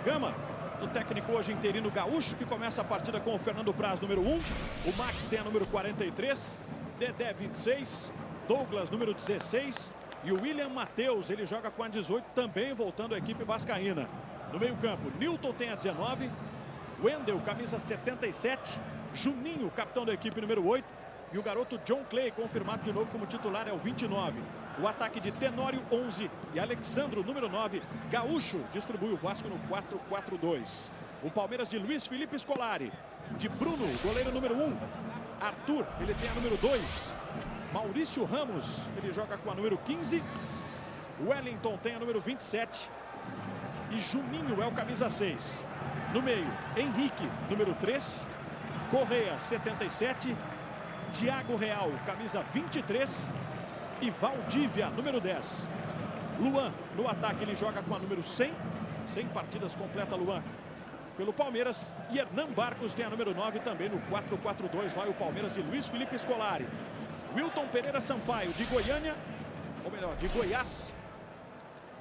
Gama. O técnico hoje interino Gaúcho, que começa a partida com o Fernando Praz, número 1. O Max tem a número 43. Dedé, 26. Douglas, número 16. E o William Matheus, ele joga com a 18, também voltando à equipe vascaína. No meio-campo, Newton tem a 19. Wendel, camisa 77. Juninho, capitão da equipe, número 8. E o garoto John Clay, confirmado de novo como titular, é o 29. O ataque de Tenório, 11. E Alexandro, número 9. Gaúcho distribui o Vasco no 4-4-2. O Palmeiras de Luiz Felipe Scolari. De Bruno, goleiro número 1. Arthur, ele tem a número 2. Maurício Ramos, ele joga com a número 15. Wellington tem a número 27. E Juninho é o camisa 6. No meio, Henrique, número 3. Correia, 77. Thiago Real, camisa 23. E Valdívia, número 10. Luan, no ataque, ele joga com a número 100. 100 partidas completa Luan pelo Palmeiras. E Hernan Barcos tem a número 9 também no 4-4-2. Vai o Palmeiras de Luiz Felipe Scolari. Wilton Pereira Sampaio, de Goiânia, ou melhor, de Goiás.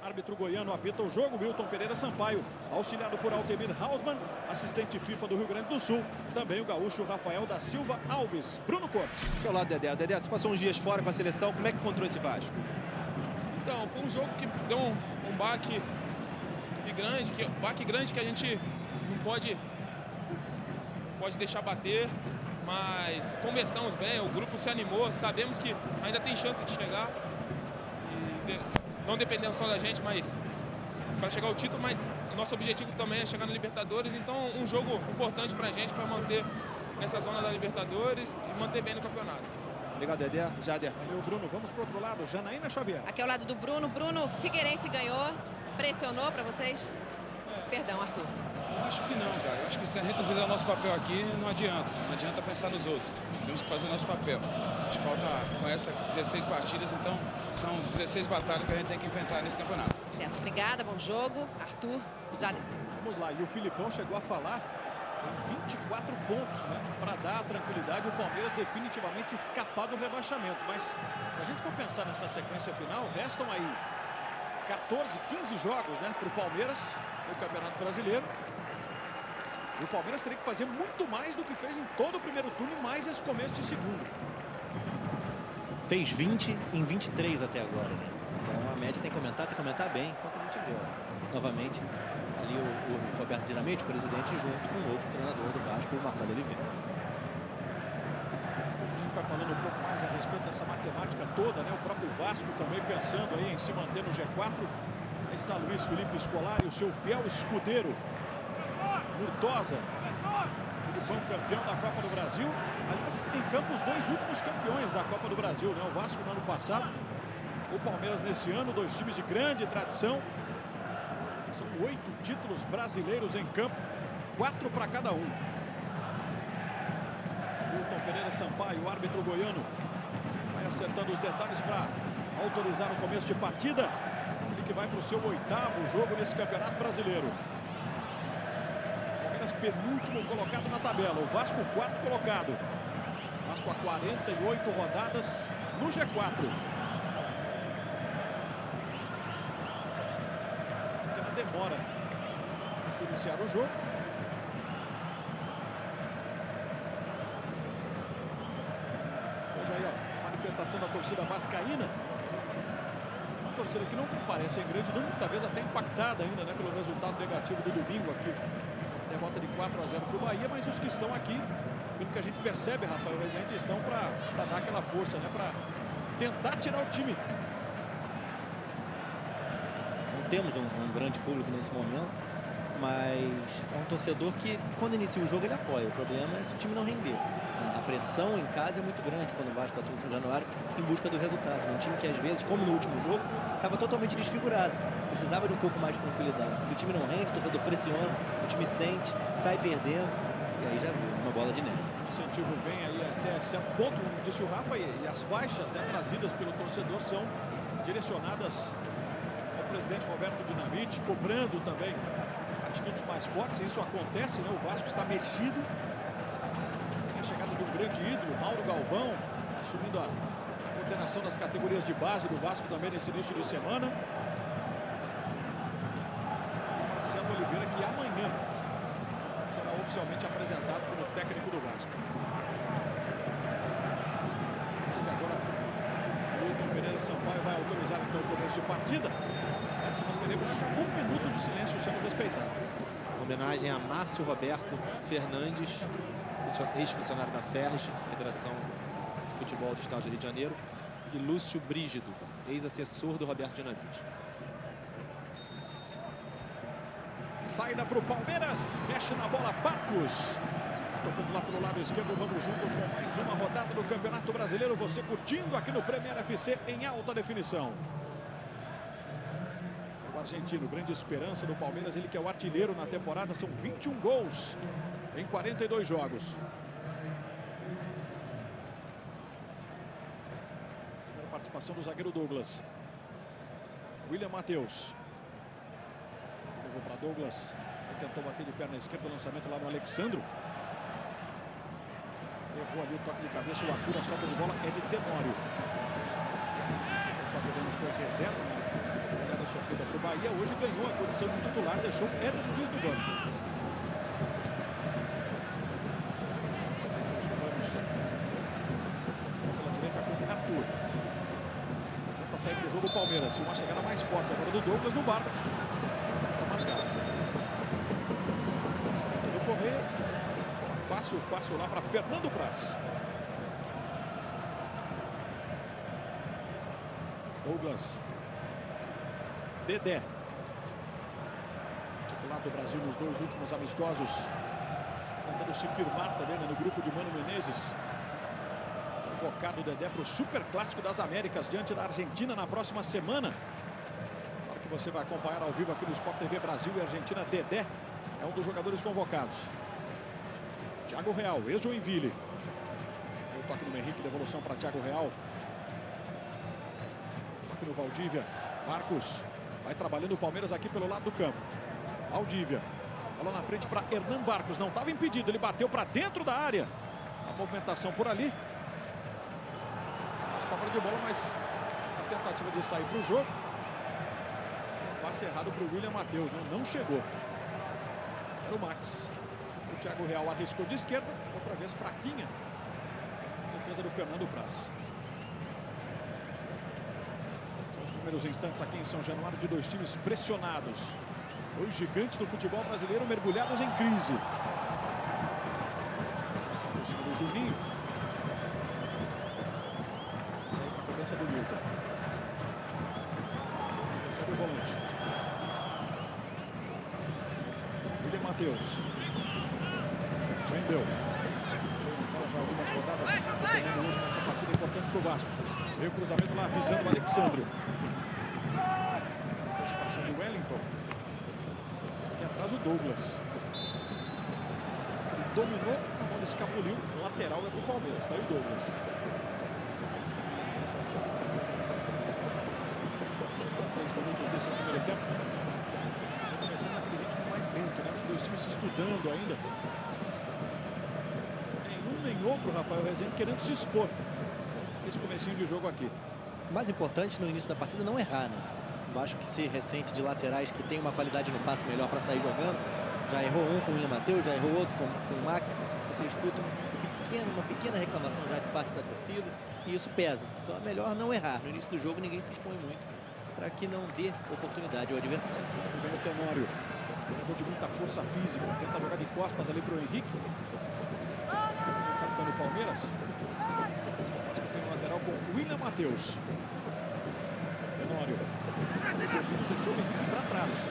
Árbitro goiano apita o jogo. Wilton Pereira Sampaio, auxiliado por Altemir Hausmann, assistente FIFA do Rio Grande do Sul. Também o gaúcho Rafael da Silva Alves. Bruno Cortes. Aqui ao lado do Dedé. Dedé, você passou uns dias fora com a seleção. Como é que encontrou esse Vasco? Então, foi um jogo que deu um baque grande que a gente não pode deixar bater. Mas conversamos bem, o grupo se animou. Sabemos que ainda tem chance de chegar. Não dependendo só da gente, mas para chegar ao título, mas nosso objetivo também é chegar na Libertadores. Então, um jogo importante para a gente, para manter nessa zona da Libertadores e manter bem no campeonato. Obrigado, Dedé. Jader. Valeu, Bruno. Vamos para o outro lado. Janaína Xavier. Aqui ao lado do Bruno. Bruno, Figueirense ganhou. Pressionou para vocês? Perdão, Arthur. Eu acho que não, cara. Eu acho que se a gente não fizer o nosso papel aqui, não adianta. Não adianta pensar nos outros. Temos que fazer o nosso papel. Acho que falta, com essa 16 partidas, então são 16 batalhas que a gente tem que enfrentar nesse campeonato. Certo, obrigada, bom jogo. Arthur, Jader. Vamos lá, e o Filipão chegou a falar em 24 pontos, né? Para dar tranquilidade o Palmeiras definitivamente escapar do rebaixamento. Mas se a gente for pensar nessa sequência final, restam aí 14, 15 jogos, né, para o Palmeiras no Campeonato Brasileiro. E o Palmeiras teria que fazer muito mais do que fez em todo o primeiro turno e mais esse começo de segundo. Fez 20 em 23 até agora, né? Então a média tem que aumentar bem, enquanto a gente vê. Ó. Novamente, ali o Roberto Dinamite, o presidente, junto com o novo treinador do Vasco, o Marcelo Oliveira. A gente vai falando um pouco mais a respeito dessa matemática toda, né? O próprio Vasco também pensando aí em se manter no G4. Aí está Luiz Felipe Scolari, o seu fiel escudeiro. Murtosa, Filipão, campeão da Copa do Brasil. Aliás, em campo os dois últimos campeões da Copa do Brasil, né? O Vasco no ano passado, o Palmeiras nesse ano, dois times de grande tradição. São 8 títulos brasileiros em campo, 4 para cada um. Wilton Pereira Sampaio, o árbitro goiano, vai acertando os detalhes para autorizar o começo de partida. Ele que vai para o seu 8º jogo nesse Campeonato Brasileiro. Penúltimo colocado na tabela, o Vasco 4º colocado. Vasco a 48 rodadas no G4. Pequena demora para se iniciar o jogo. Veja aí, ó, manifestação da torcida vascaína. Uma torcida que não comparece em grande número, talvez até impactada ainda, né, pelo resultado negativo do domingo aqui. Derrota de 4-0 para o Bahia, mas os que estão aqui, pelo que a gente percebe, Rafael Rezende, estão para dar aquela força, né? Para tentar tirar o time. Não temos um grande público nesse momento, mas é um torcedor que, quando inicia o jogo, ele apoia. O problema é se o time não render. A pressão em casa é muito grande quando o Vasco atua em São Januário em busca do resultado. Um time que, às vezes, como no último jogo, estava totalmente desfigurado. Precisava de um pouco mais de tranquilidade. Se o time não rende, o torcedor pressiona, o time sente, sai perdendo, e aí já viu, uma bola de neve. O incentivo vem aí até certo ponto, como disse o Rafa, e as faixas, né, trazidas pelo torcedor são direcionadas ao presidente Roberto Dinamite, cobrando também atitudes mais fortes. Isso acontece, né? O Vasco está mexido. A chegada de um grande ídolo, Mauro Galvão, assumindo a coordenação das categorias de base do Vasco também nesse início de semana. Marcelo Oliveira, que oficialmente apresentado pelo técnico do Vasco. Mas que agora o Wilton Pereira Sampaio vai autorizar então o começo de partida. Antes nós teremos 1 minuto de silêncio sendo respeitado. Homenagem a Márcio Roberto Fernandes, ex-funcionário da FERJ, Federação de Futebol do Estado do Rio de Janeiro, e Lúcio Brígido, ex-assessor do Roberto Dinamite. Saída para o Palmeiras, mexe na bola Barcos. Tocando lá pelo lado esquerdo, vamos juntos com mais uma rodada do Campeonato Brasileiro. Você curtindo aqui no Premier FC em alta definição. O argentino, grande esperança do Palmeiras, ele que é o artilheiro na temporada, são 21 gols em 42 jogos. Primeira participação do zagueiro Douglas. William Matheus. Levou para Douglas. Ele tentou bater de perna esquerda, o lançamento lá no Alexandro. Errou ali o toque de cabeça, o Arthur, a sobra de bola é de Tenório. O equatoriano foi reserva, né? Olhada sofrida para o Bahia, hoje ganhou a condição de titular, deixou Éder Luiz no banco. Ramos pela direita com o Arthur. Tenta sair para o jogo o Palmeiras, uma chegada mais forte agora do Douglas no Barcos. Para marcar. Lançamento do Correia. Fácil lá para Fernando Praz. Douglas. Dedé. Titular do Brasil nos 2 últimos amistosos. Tentando se firmar também, né, no grupo de Mano Menezes. Convocado o Dedé para o Super Clássico das Américas diante da Argentina na próxima semana. Claro que você vai acompanhar ao vivo aqui no Sport TV Brasil e Argentina. Dedé é um dos jogadores convocados. Thiago Real, ex-Joinville. Aí o toque no Henrique, devolução para Thiago Real. Toque no Valdívia. Marcos vai trabalhando o Palmeiras aqui pelo lado do campo. Valdívia. Bola na frente para Hernan Barcos. Não estava impedido, ele bateu para dentro da área. A movimentação por ali. A sobra de bola, mas a tentativa de sair para o jogo. Passe errado para o William Matheus, né? Não chegou. Era o Max. O Thiago Real arriscou de esquerda, outra vez fraquinha. Defesa do Fernando Praz. São os primeiros instantes aqui em São Januário de 2 times pressionados. 2 gigantes do futebol brasileiro mergulhados em crise. Em cima do Juninho. Saiu para a cobrança do Milton. Recebe o volante. William Matheus. Prendeu. Fala já algumas rodadas. Hoje nessa partida importante para o Vasco. Veio o cruzamento lá avisando o Alexandre. Antecipação do Wellington. Aqui atrás o Douglas. Ele dominou, a bola escapuliu. O lateral é para o Palmeiras. Está aí o Douglas. Chegando a 3 minutos desse primeiro tempo. Começando naquele ritmo mais lento, né? Os 2 times se estudando ainda. Nem outro, Rafael Rezende, querendo se expor esse comecinho de jogo aqui. O mais importante no início da partida não errar, né? O Vasco, que se ressente de laterais que tem uma qualidade no passe melhor para sair jogando. Já errou um com o William Matheus, já errou outro com o Max. Você escuta uma pequena reclamação já de parte da torcida e isso pesa. Então é melhor não errar. No início do jogo ninguém se expõe muito para que não dê oportunidade ao adversário. Vem o Tenório, jogador de muita força física, tenta jogar de costas ali para o Henrique. No Palmeiras, mas tem um lateral com o William Matheus. Tenório deixou o Henrique para trás.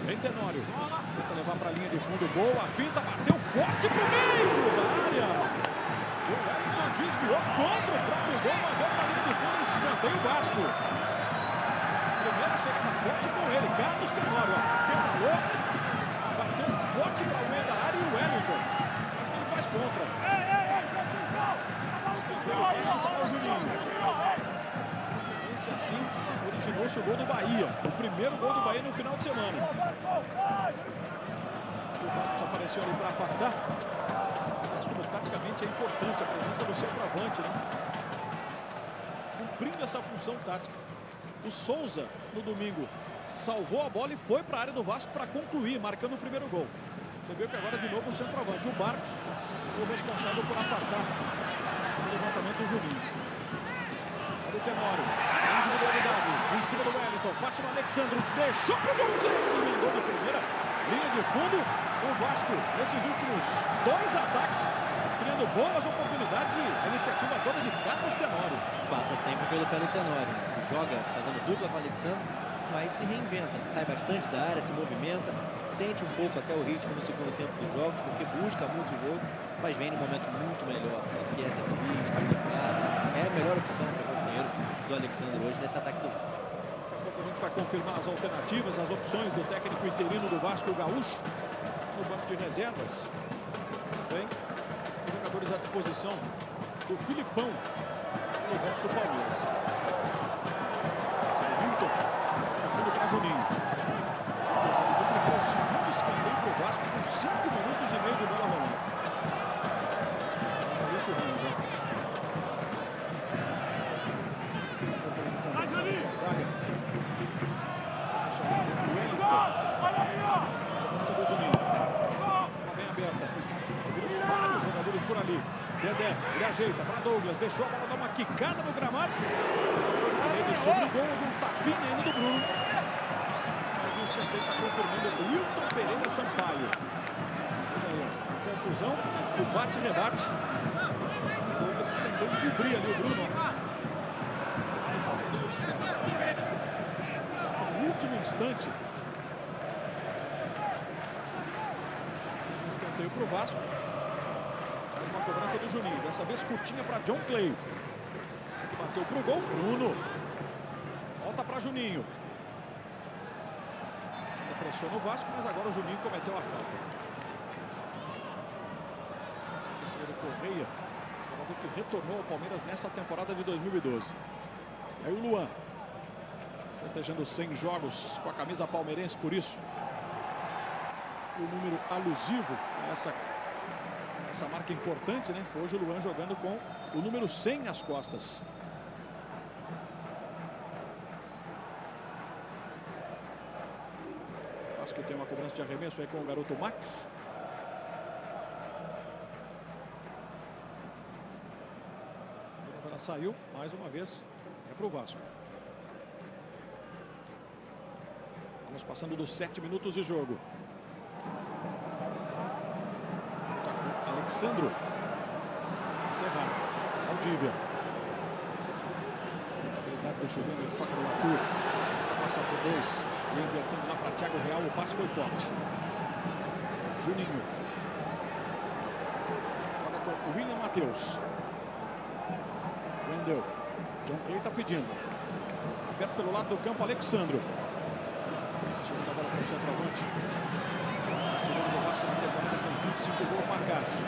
Vem Tenório, tenta levar para a linha de fundo. Boa, a finta, bateu forte para o meio da área. O Wellington desviou contra o próprio gol, mandou para a linha de fundo. Escanteio Vasco. Primeira chegada forte com ele, Carlos Tenório. Pedalou, bateu forte para o meio da área e o Wellington. Mas que ele faz contra. O Juninho. Esse assim originou-se o gol do Bahia. O primeiro gol do Bahia no final de semana. O Marcos apareceu ali para afastar. Mas como taticamente é importante a presença do centroavante, né? Cumprindo essa função tática. O Souza, no domingo, salvou a bola e foi para a área do Vasco para concluir, marcando o primeiro gol. Você vê que agora de novo o centroavante, o Barcos, o responsável por afastar o levantamento do Juninho. Olha o Tenório, a individualidade, em cima do Wellington, passa no Alexandre, deixou para o John Clay, emendou de primeira, linha de fundo, o Vasco, nesses últimos 2 ataques, criando boas oportunidades e a iniciativa toda de Carlos Tenório. Passa sempre pelo pé do Tenório, né? Que joga fazendo dupla com o Alexandre, mas se reinventa, sai bastante da área, se movimenta, sente um pouco até o ritmo no segundo tempo dos jogos, porque busca muito o jogo, mas vem num momento muito melhor, tanto que é é a melhor opção para o companheiro do Alexandre hoje nesse ataque do Vasco. Daqui a pouco a gente vai confirmar as alternativas, as opções do técnico interino do Vasco, o Gaúcho, no banco de reservas. Também os jogadores à disposição do Filipão no banco do Palmeiras. Esse é o Milton, no fundo para Juninho. Ele duplicou o segundo escanteio para o Vasco com 5 minutos e meio de bola rolando. Isso, Ramos, ó. Zaga. O Wellington. Começa do Juninho. Ela vem aberta. Subiram vários jogadores por ali. Dedé, ele ajeita para Douglas. Deixou a bola dar uma quicada no gramado. Foi na rede sobre o gol. Houve um tapinha ainda do Bruno. Mas o escanteio está confirmando o Wilton Pereira Sampaio. Veja aí, ó. Confusão. O bate-rebate. O Douglas que tentou encobrir ali o Bruno. No último instante. Mais um escanteio para o Vasco. Mais uma cobrança do Juninho. Dessa vez curtinha para John Clay. Que bateu para o gol. Bruno. Volta para Juninho. Ele pressiona o Vasco, mas agora o Juninho cometeu a falta. O terceiro Correia. Jogador que retornou ao Palmeiras nessa temporada de 2012. E aí o Luan. Festejando 100 jogos com a camisa palmeirense, por isso o número alusivo a essa marca importante, né? Hoje o Luan jogando com o número 100 nas costas. Acho que tem uma cobrança de arremesso aí com o garoto Max. Ela saiu, mais uma vez, é para o Vasco. Vamos passando dos 7 minutos de jogo. Alexandro. Encerrado. Valdívia. Habilidade do Juninho. Ele toca no Arthur. Passa por 2. E invertendo lá para Thiago Real. O passe foi forte. Juninho. Joga com o William Matheus. Wendel. John Clay está pedindo. Aberto pelo lado do campo, Alexandro. Chegando a bola para o centroavante. Tirando do Vasco na temporada com 25 gols marcados.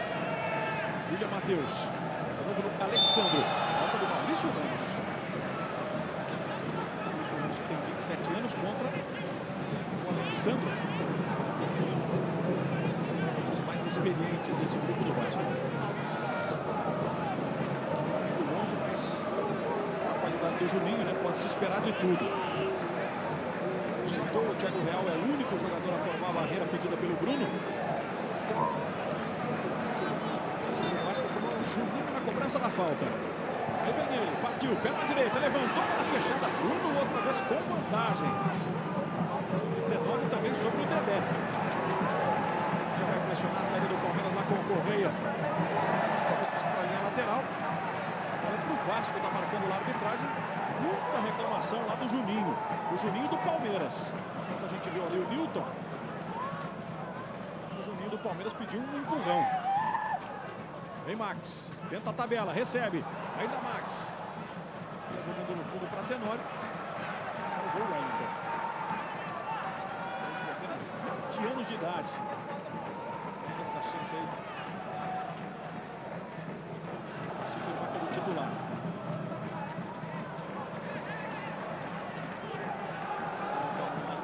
William Matheus. De novo no Alexandro. Volta do Maurício Ramos. Maurício Ramos que tem 27 anos contra o Alexandro. Um dos jogadores mais experientes desse grupo do Vasco. Muito longe, mas a qualidade do Juninho, né? Pode se esperar de tudo. Ajeitou, o Thiago Real é o único jogador a formar a barreira pedida pelo Bruno. O Vasco com o Juninho na cobrança da falta. Aí vem ele, partiu, pé na direita, levantou para fechada. Bruno outra vez com vantagem. Sobre o Tenório também sobre o Dedé. Já vai pressionar a saída do Palmeiras lá com o Correia. Para a linha lateral. Agora para o Vasco, está marcando lá a arbitragem. Muita reclamação lá do Juninho. O Juninho do Palmeiras. Enquanto a gente viu ali o Newton, o Juninho do Palmeiras pediu um empurrão. Vem Max. Tenta a tabela. Recebe. Ainda Max. Jogando no fundo para Tenório. Salvou o Wellington. Com apenas 20 anos de idade. Tem essa chance aí. Para se firmar como titular.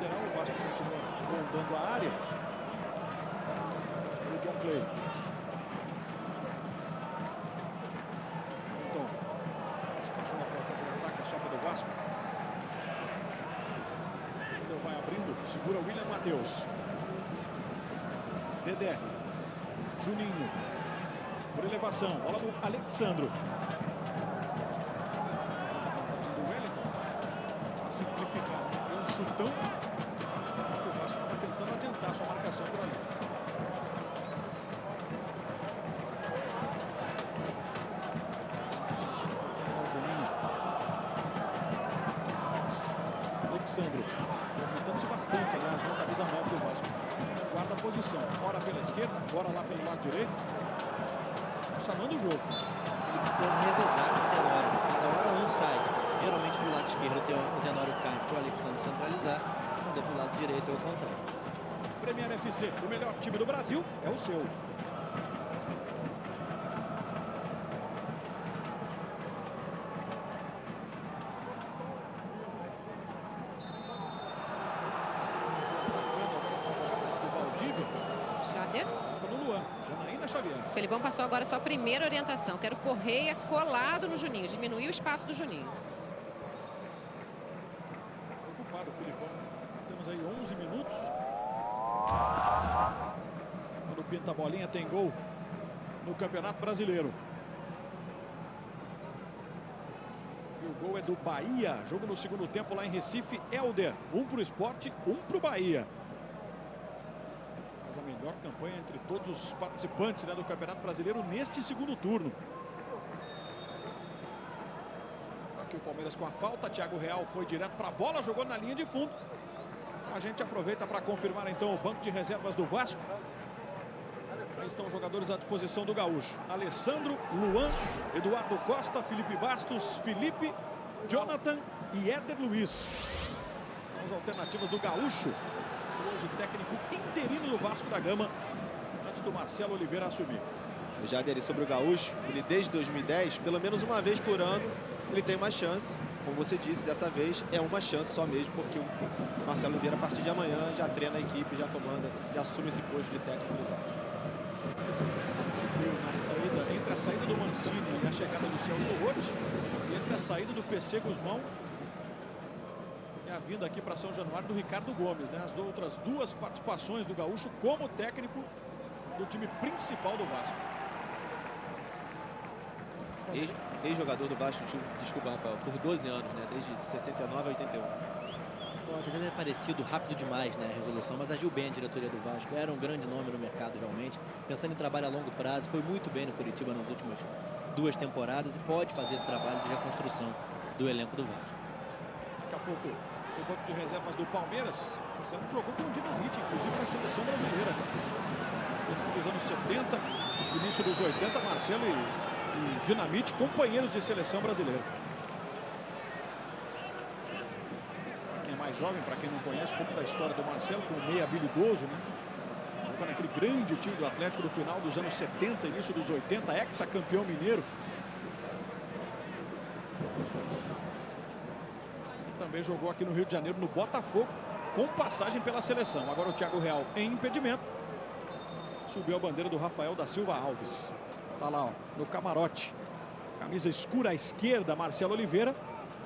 O Vasco continua rondando a área. E o John Clay. Então, despachou na própria de ataque, a sobra do Vasco. Ele vai abrindo, segura o William Matheus. Dedé. Juninho. Por elevação. Bola do Alexandro. Essa vantagem do Wellington. Para simplificar. É um chutão. O Vasco estava tentando adiantar sua marcação por ali. Juninho. Alexandro. Movimentando-se bastante, aliás, na camisa 9 do Vasco. Guarda a posição. Ora pela esquerda, agora lá pelo lado direito. Tá chamando o jogo. Ele precisa revezar com o Tenório. Cada hora um sai. Geralmente pro lado esquerdo o Tenório cai pro Alexandre centralizar. Quando é pro lado direito é o contrário. Premier FC, o melhor time do Brasil é o seu. O Felipão passou agora sua primeira orientação. Quero Correia colado no Juninho. Diminuir o espaço do Juninho. Preocupado o Felipão. Temos aí 11 minutos. Quando pinta a bolinha tem gol no Campeonato Brasileiro. E o gol é do Bahia. Jogo no segundo tempo lá em Recife. Helder. Um para o Sport, um para o Bahia. Faz a melhor campanha entre todos os participantes, né, do Campeonato Brasileiro neste segundo turno. Aqui o Palmeiras com a falta. Thiago Real foi direto para a bola, jogou na linha de fundo. A gente aproveita para confirmar então o banco de reservas do Vasco. Aí estão os jogadores à disposição do Gaúcho. Alessandro, Luan, Eduardo Costa, Felipe Bastos, Felipe, Jonathan e Éder Luiz. São as alternativas do Gaúcho. Hoje técnico interino do Vasco da Gama, antes do Marcelo Oliveira assumir. Já dele sobre o Gaúcho, ele desde 2010, pelo menos uma vez por ano, ele tem uma chance. Como você disse, dessa vez é uma chance só mesmo, porque o Marcelo Oliveira, a partir de amanhã, já treina a equipe, já comanda, já assume esse posto de técnico do Vasco. Substituiu na saída, entre a saída do Mancini e a chegada do Celso Rotti, e entre a saída do PC Guzmão e a vinda aqui para São Januário do Ricardo Gomes, né? As outras duas participações do Gaúcho como técnico do time principal do Vasco. Ex-jogador do Vasco, desculpa, Rafael, por 12 anos, né? Desde 69 a 81. Pode até ter parecido rápido demais, né, a resolução, mas agiu bem a diretoria do Vasco. Era um grande nome no mercado, realmente. Pensando em trabalho a longo prazo, foi muito bem no Curitiba nas últimas 2 temporadas e pode fazer esse trabalho de reconstrução do elenco do Vasco. Daqui a pouco, o banco de reservas do Palmeiras. Esse ano jogou com o Dinamite, inclusive na seleção brasileira, né? Final dos anos 70, início dos 80, Marcelo e Dinamite, companheiros de seleção brasileira. Para quem é mais jovem, para quem não conhece, um pouco da história do Marcelo, foi um meia habilidoso, né? Jogou naquele grande time do Atlético do final dos anos 70, início dos 80, ex-campeão mineiro. Também jogou aqui no Rio de Janeiro, no Botafogo, com passagem pela seleção. Agora o Thiago Real em impedimento. Subiu a bandeira do Rafael da Silva Alves. Tá lá, ó, no camarote. Camisa escura à esquerda, Marcelo Oliveira.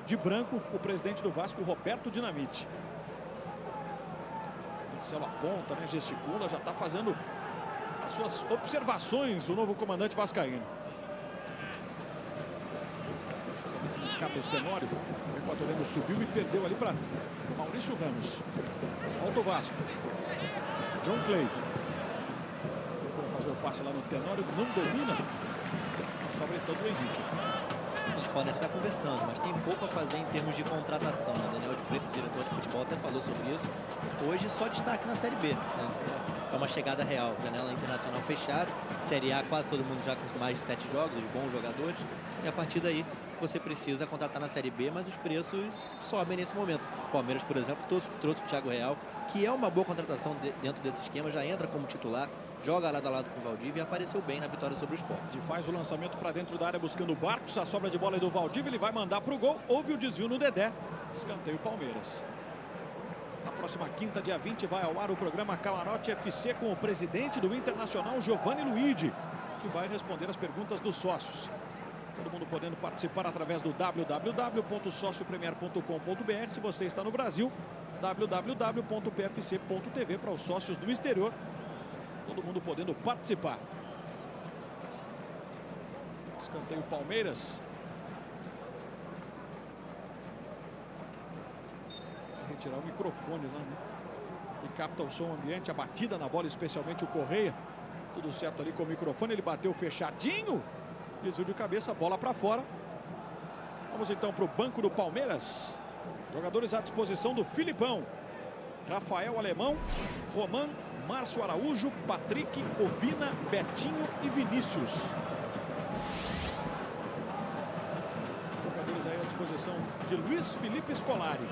De branco, o presidente do Vasco, Roberto Dinamite. Marcelo aponta, né, gesticula, já está fazendo as suas observações, o novo comandante vascaíno. Carlos Tenório, o equatoriano subiu e perdeu ali para Maurício Ramos. Volta o Vasco. John Clay. Vou fazer o passe lá no Tenório, não domina. Sobra então do Henrique. Eles podem estar conversando, mas tem pouco a fazer em termos de contratação, né? Daniel de Freitas, diretor de futebol, até falou sobre isso. Hoje só destaque na Série B, né? É uma chegada real, janela internacional fechada, Série A quase todo mundo já com mais de 7 jogos, os bons jogadores, e a partir daí você precisa contratar na Série B, mas os preços sobem nesse momento. O Palmeiras, por exemplo, trouxe o Thiago Real, que é uma boa contratação dentro desse esquema, já entra como titular, joga lado a lado com o Valdívia e apareceu bem na vitória sobre o Sport. E faz o lançamento para dentro da área buscando o Barcos, a sobra de bola é do Valdívia, ele vai mandar para o gol, houve o desvio no Dedé, escanteio Palmeiras. Na próxima quinta, dia 20, vai ao ar o programa Camarote FC com o presidente do Internacional, Giovanni Luigi, que vai responder as perguntas dos sócios. Todo mundo podendo participar através do www.sociopremier.com.br. Se você está no Brasil, www.pfc.tv para os sócios do exterior. Todo mundo podendo participar. Escanteio Palmeiras. Vai retirar o microfone lá, né? E capta o som ambiente, a batida na bola, especialmente o Correia. Tudo certo ali com o microfone, ele bateu fechadinho. Desvio de cabeça, bola para fora. Vamos então para o banco do Palmeiras. Jogadores à disposição do Filipão. Rafael Alemão, Roman, Márcio Araújo, Patrick, Obina, Betinho e Vinícius. Jogadores aí à disposição de Luiz Felipe Scolari.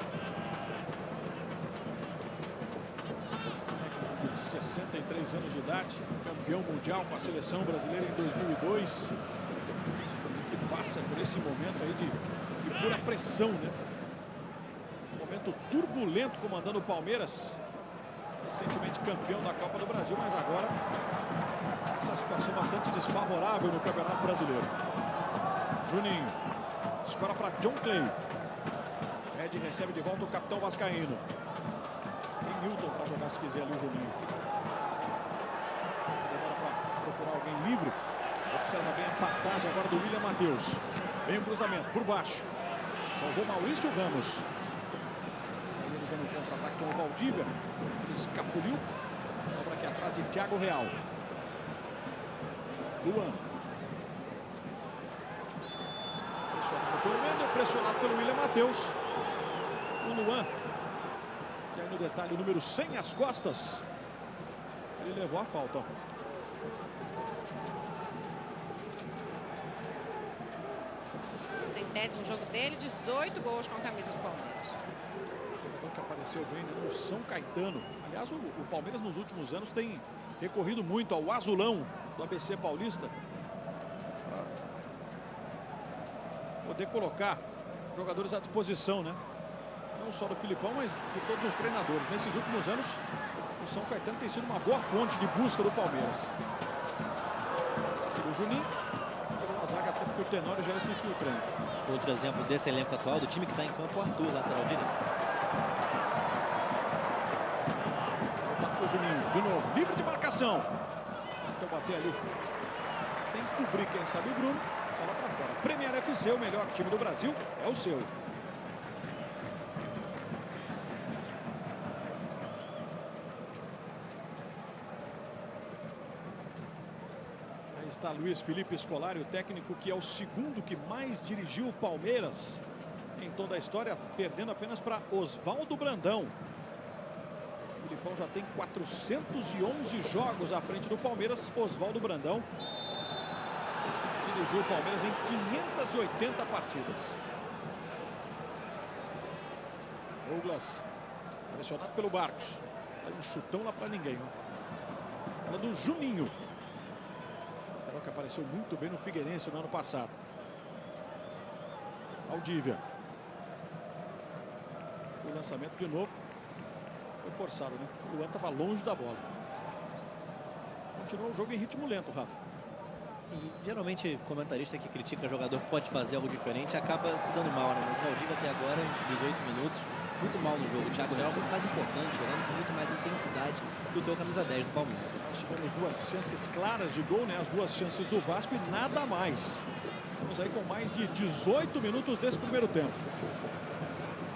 63 anos de idade, campeão mundial com a seleção brasileira em 2002, que passa por esse momento aí de pura pressão, né? Um momento turbulento comandando o Palmeiras, recentemente campeão da Copa do Brasil, mas agora essa situação bastante desfavorável no Campeonato Brasileiro. Juninho, escora para John Clay. Ed recebe de volta o capitão vascaíno. Tem Milton para jogar se quiser ali o Juninho. Procurar alguém livre. Observa bem a passagem agora do William Matheus. Vem o cruzamento por baixo. Salvou Maurício Ramos. Aí ele vem no contra-ataque com o Valdívia. Escapuliu. Sobra aqui atrás de Thiago Real. Luan. Pressionado pelo Wendel, pressionado pelo William Matheus. O Luan. E aí no detalhe o número 100 às costas. Ele levou a falta, ó. Centésimo jogo dele, 18 gols com a camisa do Palmeiras. O jogador que apareceu bem, né, no São Caetano. Aliás, o Palmeiras nos últimos anos tem recorrido muito ao azulão do ABC Paulista para poder colocar jogadores à disposição, né? Não só do Filipão, mas de todos os treinadores. Nesses últimos anos, o São Caetano tem sido uma boa fonte de busca do Palmeiras. Passe do Juninho. Tirou a zaga até porque o Tenório já ia se infiltrando. Outro exemplo desse elenco atual do time que está em campo, o Arthur, lateral direito. Volta o Juninho, de novo, livre de marcação. Então bater ali. Tem que cobrir, quem sabe, o Bruno. Bola para fora. Premier FC, o melhor time do Brasil, é o seu. Está Luiz Felipe Scolari, o técnico que é o segundo que mais dirigiu o Palmeiras em toda a história, perdendo apenas para Oswaldo Brandão. O Filipão já tem 411 jogos à frente do Palmeiras. Oswaldo Brandão dirigiu o Palmeiras em 580 partidas. Douglas, pressionado pelo Barcos. Aí um chutão lá para ninguém. Bola do Juninho. Que apareceu muito bem no Figueirense no ano passado. Valdívia. O lançamento de novo. Foi forçado, né? O Luan estava longe da bola. Continuou o jogo em ritmo lento, Rafa. E geralmente comentarista que critica jogador que pode fazer algo diferente acaba se dando mal, né? Mas o Valdívia até agora, em 18 minutos, muito mal no jogo. O Thiago Real muito mais importante, jogando com muito mais intensidade do que o camisa 10 do Palmeiras. Nós tivemos duas chances claras de gol, né? As duas chances do Vasco e nada mais. Estamos aí com mais de 18 minutos desse primeiro tempo.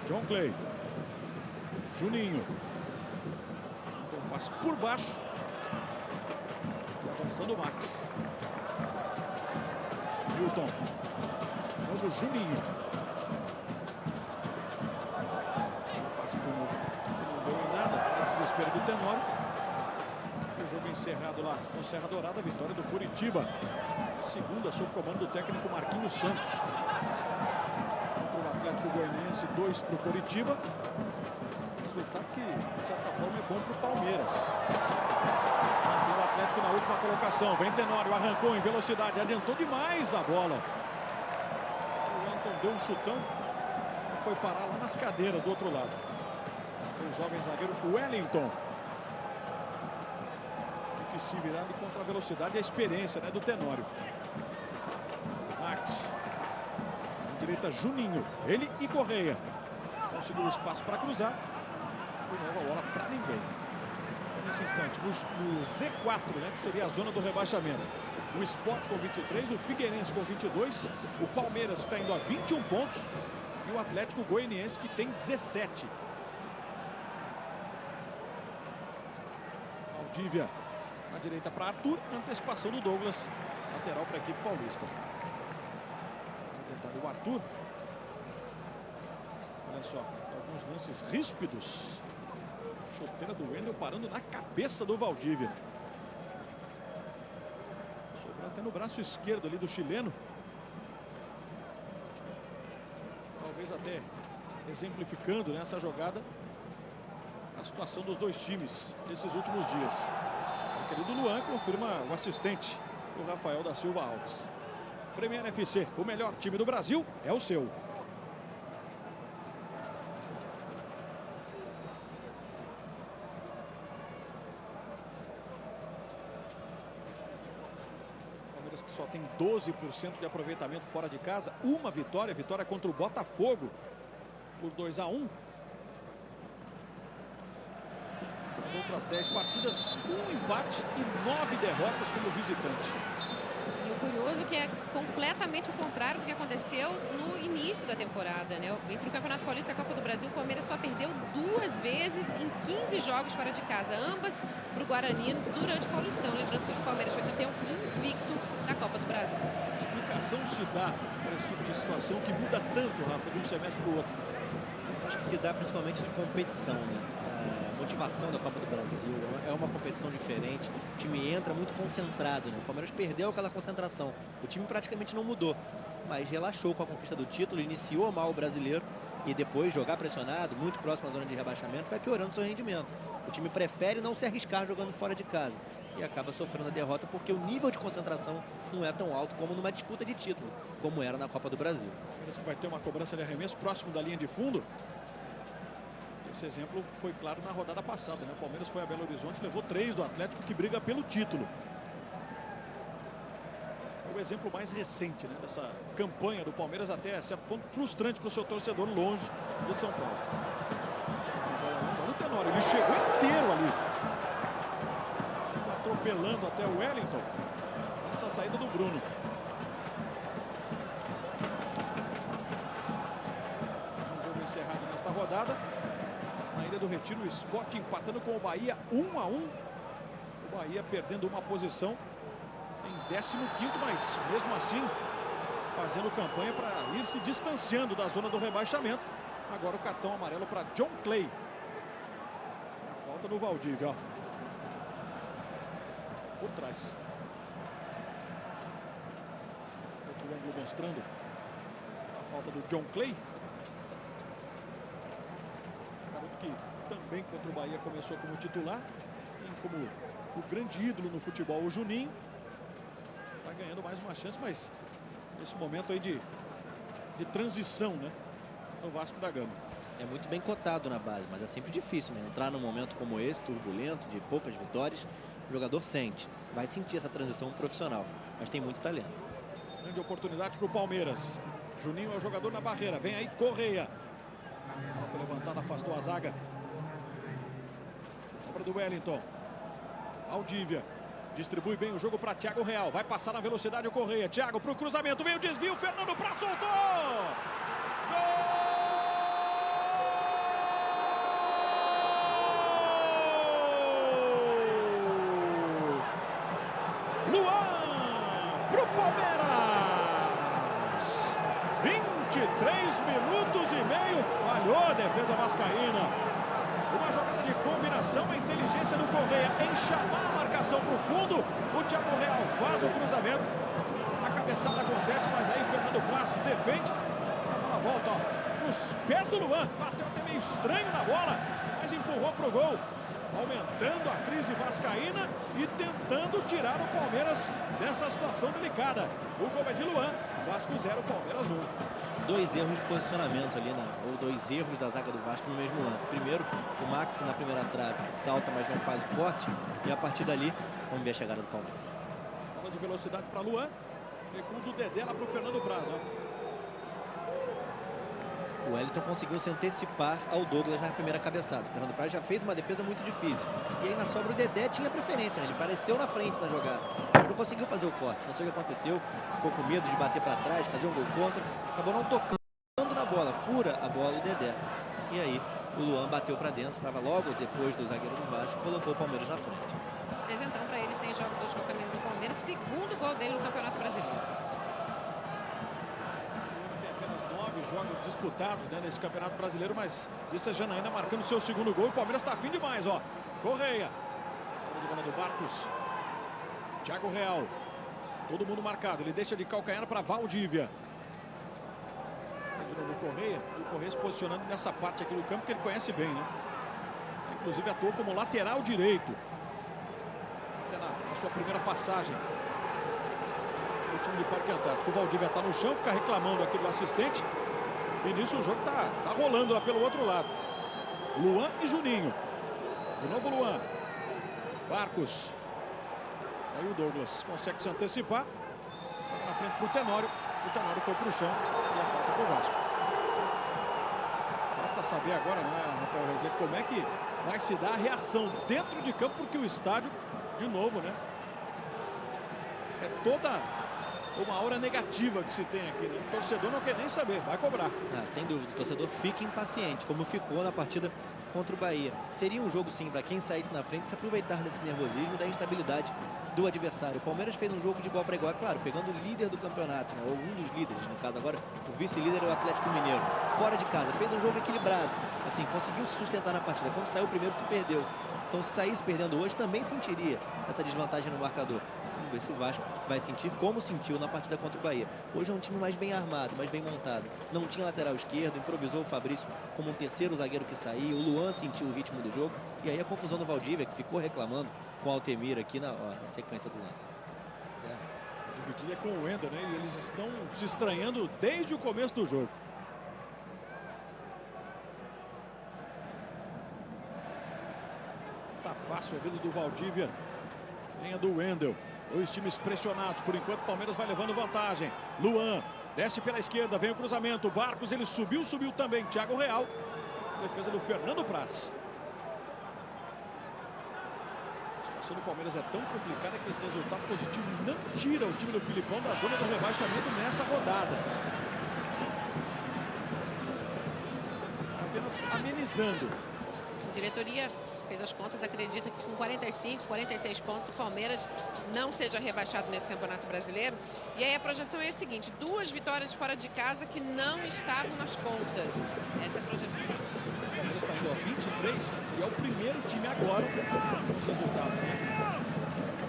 John Clay. Juninho. Então, um passe por baixo. E avançando o Max. Milton. De novo Juninho. Passe de novo. Não deu em nada. É desespero do Tenório. O jogo encerrado lá no Serra Dourada, a vitória do Curitiba. A segunda sob comando do técnico Marquinhos Santos. Para o Atlético Goianiense, 2 para o Curitiba. Resultado que, de certa forma, é bom para o Palmeiras. Mantém o Atlético na última colocação. Vem Tenório, arrancou em velocidade, adiantou demais a bola. O Wellington deu um chutão e foi parar lá nas cadeiras do outro lado. O jovem zagueiro Wellington. Que se virar contra a velocidade e a experiência, né, do Tenório. Max. Na direita, Juninho. Ele e Correia. Conseguiu o espaço para cruzar. De novo a bola para ninguém. nesse instante. No Z4, né, que seria a zona do rebaixamento. O Sport com 23, o Figueirense com 22, o Palmeiras que está indo a 21 pontos e o Atlético Goianiense que tem 17. Valdívia na direita para Arthur, antecipação do Douglas, lateral para a equipe paulista. Vamos tentar o Arthur. Olha só, alguns lances ríspidos. Chuteira do Wendel parando na cabeça do Valdívia. Sobrou até no braço esquerdo ali do chileno. Talvez até exemplificando nessa jogada a situação dos dois times nesses últimos dias. O querido Luan confirma o assistente, o Rafael da Silva Alves. Premier FC, o melhor time do Brasil é o seu. Que só tem 12% de aproveitamento fora de casa, uma vitória contra o Botafogo por 2-1. As outras 10 partidas, um empate e 9 derrotas como visitante. E o curioso é que é completamente o contrário do que aconteceu no início da temporada, né? Entre o Campeonato Paulista e a Copa do Brasil, o Palmeiras só perdeu 2 vezes em 15 jogos fora de casa, ambas para o Guarani durante o Paulistão. Lembrando que o Palmeiras foi campeão invicto na Copa do Brasil. A explicação se dá para esse tipo de situação que muda tanto, Rafa, de um semestre para o outro? Acho que se dá principalmente de competição, né? A motivação da Copa do Brasil é uma competição diferente. O time entra muito concentrado, né? O Palmeiras perdeu aquela concentração. O time praticamente não mudou, mas relaxou com a conquista do título, iniciou mal o brasileiro e depois jogar pressionado, muito próximo à zona de rebaixamento, vai piorando seu rendimento. O time prefere não se arriscar jogando fora de casa e acaba sofrendo a derrota porque o nível de concentração não é tão alto como numa disputa de título, como era na Copa do Brasil. Parece que vai ter uma cobrança de arremesso próximo da linha de fundo. Esse exemplo foi claro na rodada passada, né? O Palmeiras foi a Belo Horizonte, levou 3 do Atlético, que briga pelo título. É o exemplo mais recente, né, dessa campanha do Palmeiras, até certo ponto frustrante para o seu torcedor longe de São Paulo. Olha o Tenório, ele chegou inteiro ali. Chegou atropelando até o Wellington. Essa saída do Bruno. Mais um jogo encerrado nesta rodada. Na Ilha do Retiro, o Sport empatando com o Bahia 1-1. O Bahia perdendo uma posição em 15º, mas mesmo assim fazendo campanha para ir se distanciando da zona do rebaixamento. Agora o cartão amarelo para John Clay. A falta no Valdívia, ó. Por trás. Outro ângulo mostrando a falta do John Clay. Que também contra o Bahia começou como titular, tem como o grande ídolo no futebol o Juninho, vai ganhando mais uma chance, mas nesse momento aí de transição, né, no Vasco da Gama. É muito bem cotado na base, mas é sempre difícil, né? Entrar num momento como esse, turbulento, de poucas vitórias, o jogador sente, vai sentir essa transição profissional, mas tem muito talento. Grande oportunidade para o Palmeiras. Juninho é o jogador na barreira, vem aí Correia. Ela foi levantada, afastou a zaga. Sobra do Wellington. Valdívia. Distribui bem o jogo para Thiago Real. Vai passar na velocidade o Correia. Thiago para o cruzamento. Veio o desvio. Fernando Praz soltou. Gol! Luan para o Palmeiras. 23 minutos e meio. Falhou a defesa vascaína. Uma jogada de combinação, a inteligência do Correia em chamar a marcação para o fundo. O Thiago Real faz o cruzamento. A cabeçada acontece, mas aí Fernando Praz defende. A bola volta, ó, nos pés do Luan. Bateu até meio estranho na bola, mas empurrou para o gol. Aumentando a crise vascaína e tentando tirar o Palmeiras dessa situação delicada. O gol é de Luan. Vasco 0, Palmeiras 1. 2 erros de posicionamento ali, né? Ou 2 erros da zaga do Vasco no mesmo lance. Primeiro, o Maxi na primeira trave, que salta, mas não faz o corte. E a partir dali, vamos ver a chegada do Palmeiras. Bola de velocidade para Luan. Recuo do Dedé lá para o Fernando Praz, ó. O Wellington conseguiu se antecipar ao Douglas na primeira cabeçada. O Fernando Praz já fez uma defesa muito difícil. E aí na sobra o Dedé tinha preferência, né? Ele apareceu na frente na jogada, mas não conseguiu fazer o corte. Não sei o que aconteceu, ficou com medo de bater para trás, fazer um gol contra. Acabou não tocando na bola, fura a bola o Dedé. E aí o Luan bateu para dentro, estava logo depois do zagueiro do Vasco, colocou o Palmeiras na frente. Presentão para ele, 6 jogos hoje com a camisa do Palmeiras, segundo gol dele no Campeonato Brasileiro. Tem apenas 9 jogos disputados, né, nesse Campeonato Brasileiro, mas isso é Janaína marcando seu segundo gol. O Palmeiras está afim demais, ó. Correia. Sobra de bola do Barcos. Thiago Real. Todo mundo marcado. Ele deixa de calcanhar para Valdívia. De novo o Correia. E o Correia se posicionando nessa parte aqui do campo que ele conhece bem, né? Inclusive atuou como lateral direito. Até na sua primeira passagem no time de Parque Antártico. O Valdívia está no chão, fica reclamando aqui do assistente. E nisso o jogo tá rolando lá pelo outro lado. Luan e Juninho. De novo Luan. Barcos. Aí o Douglas consegue se antecipar. Na frente pro Tenório. O Tenório foi pro chão e a falta pro Vasco. Basta saber agora, né, Rafael Rezende, como é que vai se dar a reação dentro de campo, porque o estádio, de novo, né, é toda uma aura negativa que se tem aqui, né? O torcedor não quer nem saber, vai cobrar. Sem dúvida, o torcedor fica impaciente, como ficou na partida contra o Bahia. Seria um jogo, sim, para quem saísse na frente, se aproveitar desse nervosismo e da instabilidade do adversário. O Palmeiras fez um jogo de igual para igual, claro, pegando o líder do campeonato, né, ou um dos líderes, no caso agora, o vice-líder é o Atlético Mineiro. Fora de casa, fez um jogo equilibrado, assim, conseguiu se sustentar na partida. Quando saiu o primeiro, se perdeu. Então, se saísse perdendo hoje, também sentiria essa desvantagem no marcador. Vamos ver se o Vasco vai sentir como sentiu na partida contra o Bahia. Hoje é um time mais bem armado, mais bem montado. Não tinha lateral esquerdo, improvisou o Fabrício como um terceiro zagueiro que saía. O Luan sentiu o ritmo do jogo. E aí a confusão do Valdívia, que ficou reclamando com o Altemir aqui na sequência do lance. A dividida é com o Wendel, né? E eles estão se estranhando desde o começo do jogo. Tá fácil a vida do Valdívia, nem a do Wendel. Dois times pressionados. Por enquanto, o Palmeiras vai levando vantagem. Luan desce pela esquerda, vem o cruzamento. Barcos, ele subiu também. Thiago Real. Defesa do Fernando Praz. A situação do Palmeiras é tão complicada que esse resultado positivo não tira o time do Filipão da zona do rebaixamento nessa rodada. Apenas amenizando. A diretoria fez as contas, acredita que com 45, 46 pontos o Palmeiras não seja rebaixado nesse Campeonato Brasileiro. E aí a projeção é a seguinte: 2 vitórias fora de casa que não estavam nas contas. Essa é a projeção. O Palmeiras está indo a 23 e é o primeiro time agora com os resultados, né?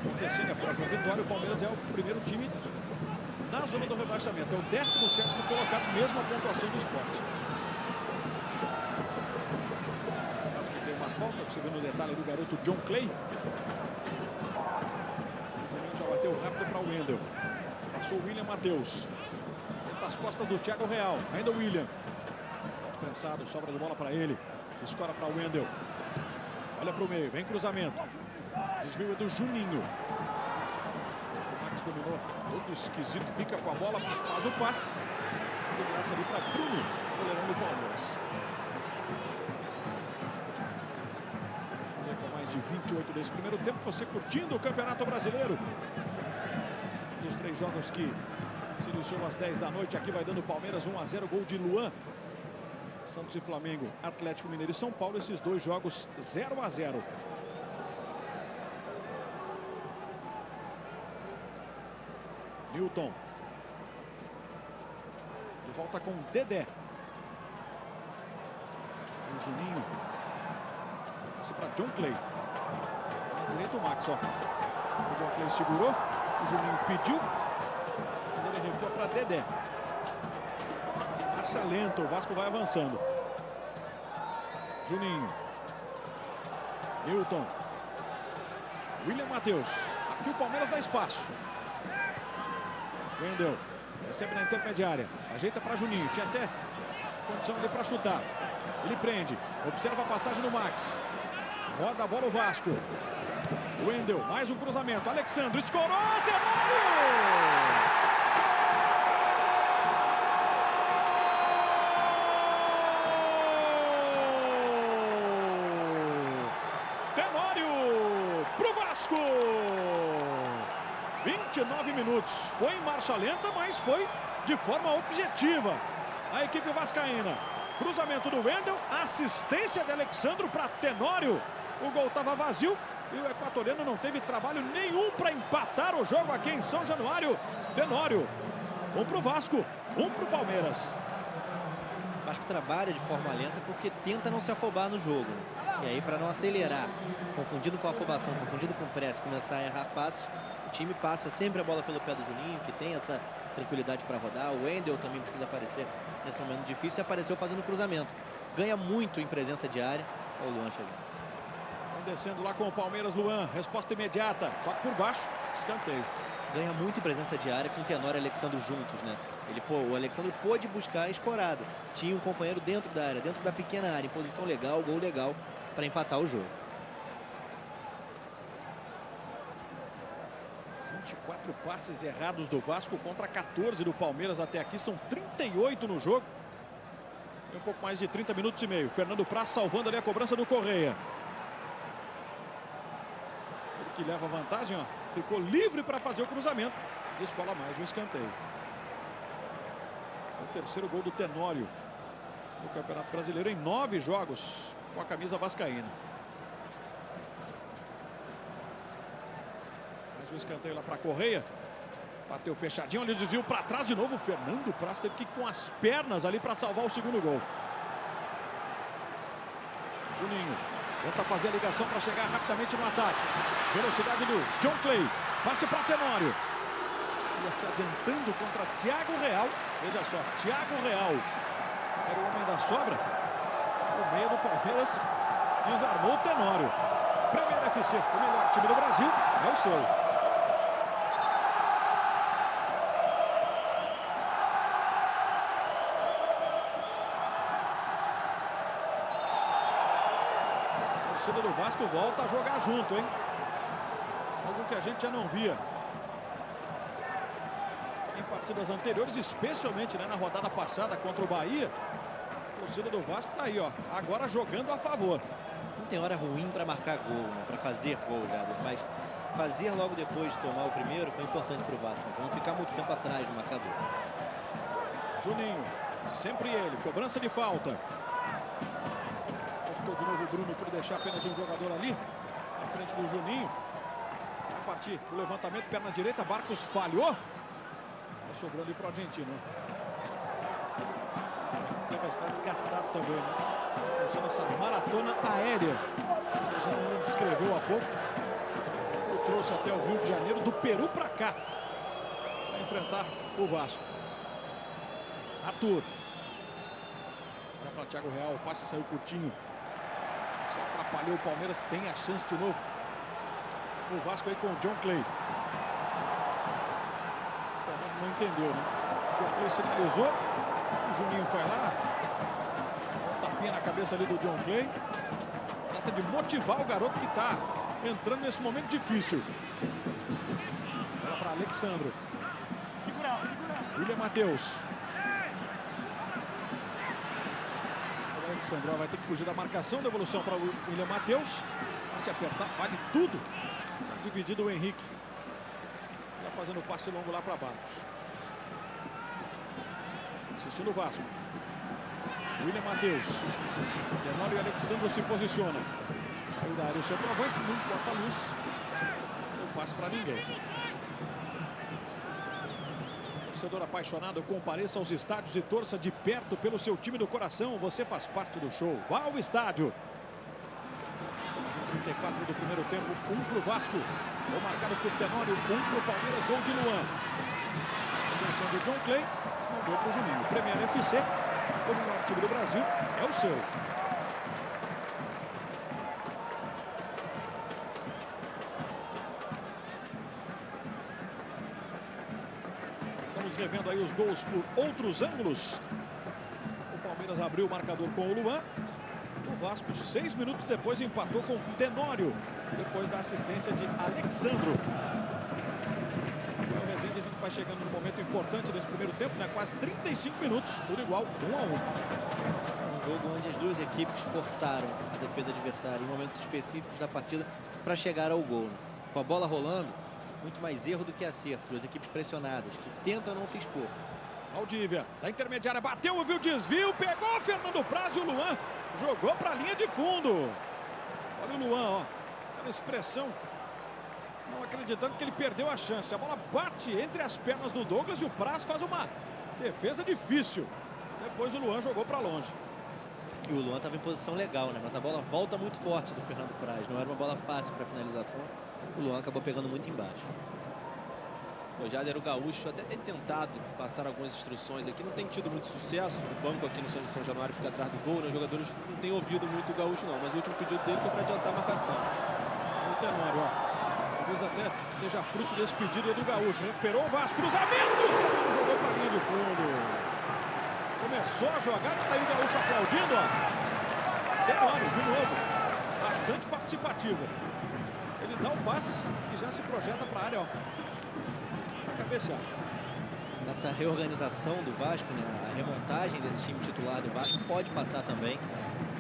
Acontecendo a própria vitória, o Palmeiras é o primeiro time na zona do rebaixamento. É o 17º colocado, mesmo a pontuação do Sport. Falta, você vê no detalhe do garoto John Clay. O Juninho já bateu rápido para o Wendel. Passou o William Matheus. Tenta as costas do Thiago Real. Ainda o William. Muito prensado, sobra de bola para ele. Escora para o Wendel. Olha para o meio, vem cruzamento. Desvio é do Juninho. O Max dominou, todo esquisito, fica com a bola, faz o passe. E graça ali para Bruno, goleirão do Palmeiras. De 28 desse primeiro tempo, você curtindo o Campeonato Brasileiro. Dos 3 jogos que se iniciou às 10 da noite, aqui vai dando Palmeiras 1-0, gol de Luan. Santos e Flamengo, Atlético Mineiro e São Paulo, esses 2 jogos 0-0. Newton. De volta com Dedé. E o Juninho. Passe para John Clay. Direito o Max, ó. O John Clay segurou. O Juninho pediu. Mas ele recua para Dedé. Marcha lenta, o Vasco vai avançando. Juninho. Newton. William Matheus. Aqui o Palmeiras dá espaço. Wendel. Recebe na intermediária. Ajeita para Juninho. Tinha até condição ali para chutar. Ele prende. Observa a passagem do Max. Roda a bola o Vasco. Wendel, mais um cruzamento. Alexandre escorou. Tenório! 29 minutos. Foi em marcha lenta, mas foi de forma objetiva. A equipe vascaína. Cruzamento do Wendel, assistência de Alexandro para Tenório. O gol estava vazio e o equatoriano não teve trabalho nenhum para empatar o jogo aqui em São Januário. Tenório. Um para o Vasco, um para o Palmeiras. O Vasco trabalha de forma lenta porque tenta não se afobar no jogo. E aí, para não acelerar, confundindo com a afobação, confundindo com pressa, começar a errar passes, o time passa sempre a bola pelo pé do Juninho, que tem essa tranquilidade para rodar. O Wendel também precisa aparecer nesse momento difícil e apareceu fazendo cruzamento. Ganha muito em presença de área. Olha o Luan chegando. Vem descendo lá com o Palmeiras, Luan. Resposta imediata. Toque por baixo, escanteio. Ganha muito em presença de área com o Tenório e o Alexandro juntos, né? O Alexandre pôde buscar a escorada. Tinha um companheiro dentro da área, dentro da pequena área, em posição legal, gol legal, para empatar o jogo. 24 passes errados do Vasco contra 14 do Palmeiras até aqui. São 38 no jogo. Tem um pouco mais de 30 minutos e meio. Fernando Praz salvando ali a cobrança do Correia. Ele que leva vantagem, ó. Ficou livre para fazer o cruzamento. Descola mais um escanteio. O terceiro gol do Tenório no Campeonato Brasileiro em 9 jogos com a camisa vascaína. Mais um escanteio lá para Correia. Bateu fechadinho, ali desvio para trás de novo. O Fernando Praz teve que ir com as pernas ali para salvar o segundo gol. Juninho tenta fazer a ligação para chegar rapidamente no ataque. Velocidade do John Clay. Passe para Tenório. Ia se adiantando contra Thiago Real. Veja só, Thiago Real era o homem da sobra. O meio do Palmeiras desarmou o Tenório. Premier FC, o melhor time do Brasil, é o seu. A torcida do Vasco volta a jogar junto, hein? Algo que a gente já não via em partidas anteriores, especialmente, né, na rodada passada contra o Bahia. A torcida do Vasco tá aí, ó, agora jogando a favor. Não tem hora ruim para marcar gol, né, para fazer gol, Jader, mas fazer logo depois de tomar o primeiro foi importante para o Vasco, para não ficar muito tempo atrás do marcador. Juninho, sempre ele, cobrança de falta. Optou de novo o Bruno por deixar apenas um jogador ali, à frente do Juninho. Vai partir o levantamento, perna direita, Barcos falhou. Tá sobrando ali para o argentino. Ele vai estar desgastado também, né? Funciona essa maratona aérea que a gente ainda descreveu há pouco. Eu trouxe até o Rio de Janeiro, do Peru para cá, para enfrentar o Vasco. Arthur. Olha para Thiago Real, o passe saiu curtinho. Se atrapalhou o Palmeiras, tem a chance de novo. O Vasco aí com o John Clay. Não entendeu, né? O John Clay sinalizou. O Juninho foi lá. Um tapinha na cabeça ali do John Clay. Trata de motivar o garoto que está entrando nesse momento difícil. Olha para Alexandro. William Matheus. O Alexandro vai ter que fugir da marcação. Devolução para o William Matheus. Vai se apertar, vale tudo. Está dividido o Henrique. Está fazendo o passe longo lá para Barcos. Assistindo o Vasco. William Matheus. Tenório e Alexandro se posicionam. Saiu da área o centroavante, não corta a luz. Não passe para ninguém. Torcedor apaixonado, compareça aos estádios e torça de perto pelo seu time do coração. Você faz parte do show. Vá ao estádio. Mas em 34 do primeiro tempo, um para o Vasco. Gol marcado por Tenório, um para o Palmeiras, gol de Luan. Atenção do John Clay, não deu para o Juninho. Premier FC, o melhor time do Brasil, é o seu. Estamos revendo aí os gols por outros ângulos. O Palmeiras abriu o marcador com o Luan. O Vasco, 6 minutos depois, empatou com Tenório, depois da assistência de Alexandro. Foi o Rezende, a gente vai chegando no momento importante desse primeiro tempo, né? Quase 35 minutos, tudo igual, 1-1. Um jogo onde as duas equipes forçaram a defesa adversária em momentos específicos da partida para chegar ao gol. Com a bola rolando, muito mais erro do que acerto. Duas equipes pressionadas, que tentam não se expor. Valdívia, da intermediária, bateu, viu o desvio, pegou o Fernando Praz e o Luan jogou para a linha de fundo. Olha o Luan, ó, aquela expressão, não acreditando que ele perdeu a chance. A bola bate entre as pernas do Douglas e o Praz faz uma defesa difícil. Depois o Luan jogou para longe. E o Luan estava em posição legal, né? Mas a bola volta muito forte do Fernando Praz. Não era uma bola fácil para finalização. O Luan acabou pegando muito embaixo. O Jader, o gaúcho, até tem tentado passar algumas instruções aqui, não tem tido muito sucesso. O banco aqui no São Januário fica atrás do gol, né? Os jogadores não têm ouvido muito o gaúcho, não. Mas o último pedido dele foi para adiantar a marcação. O Tenório, ó. Talvez até seja fruto desse pedido aí do gaúcho. Recuperou o Vasco, cruzamento! O Tenório jogou para a linha de fundo. Começou a jogada, tá aí o gaúcho aplaudindo, ó. Tenório, de novo. Bastante participativo. Ele dá o passe e já se projeta para a área, ó. Cabecear. Nessa reorganização do Vasco, né, a remontagem desse time titular do Vasco pode passar também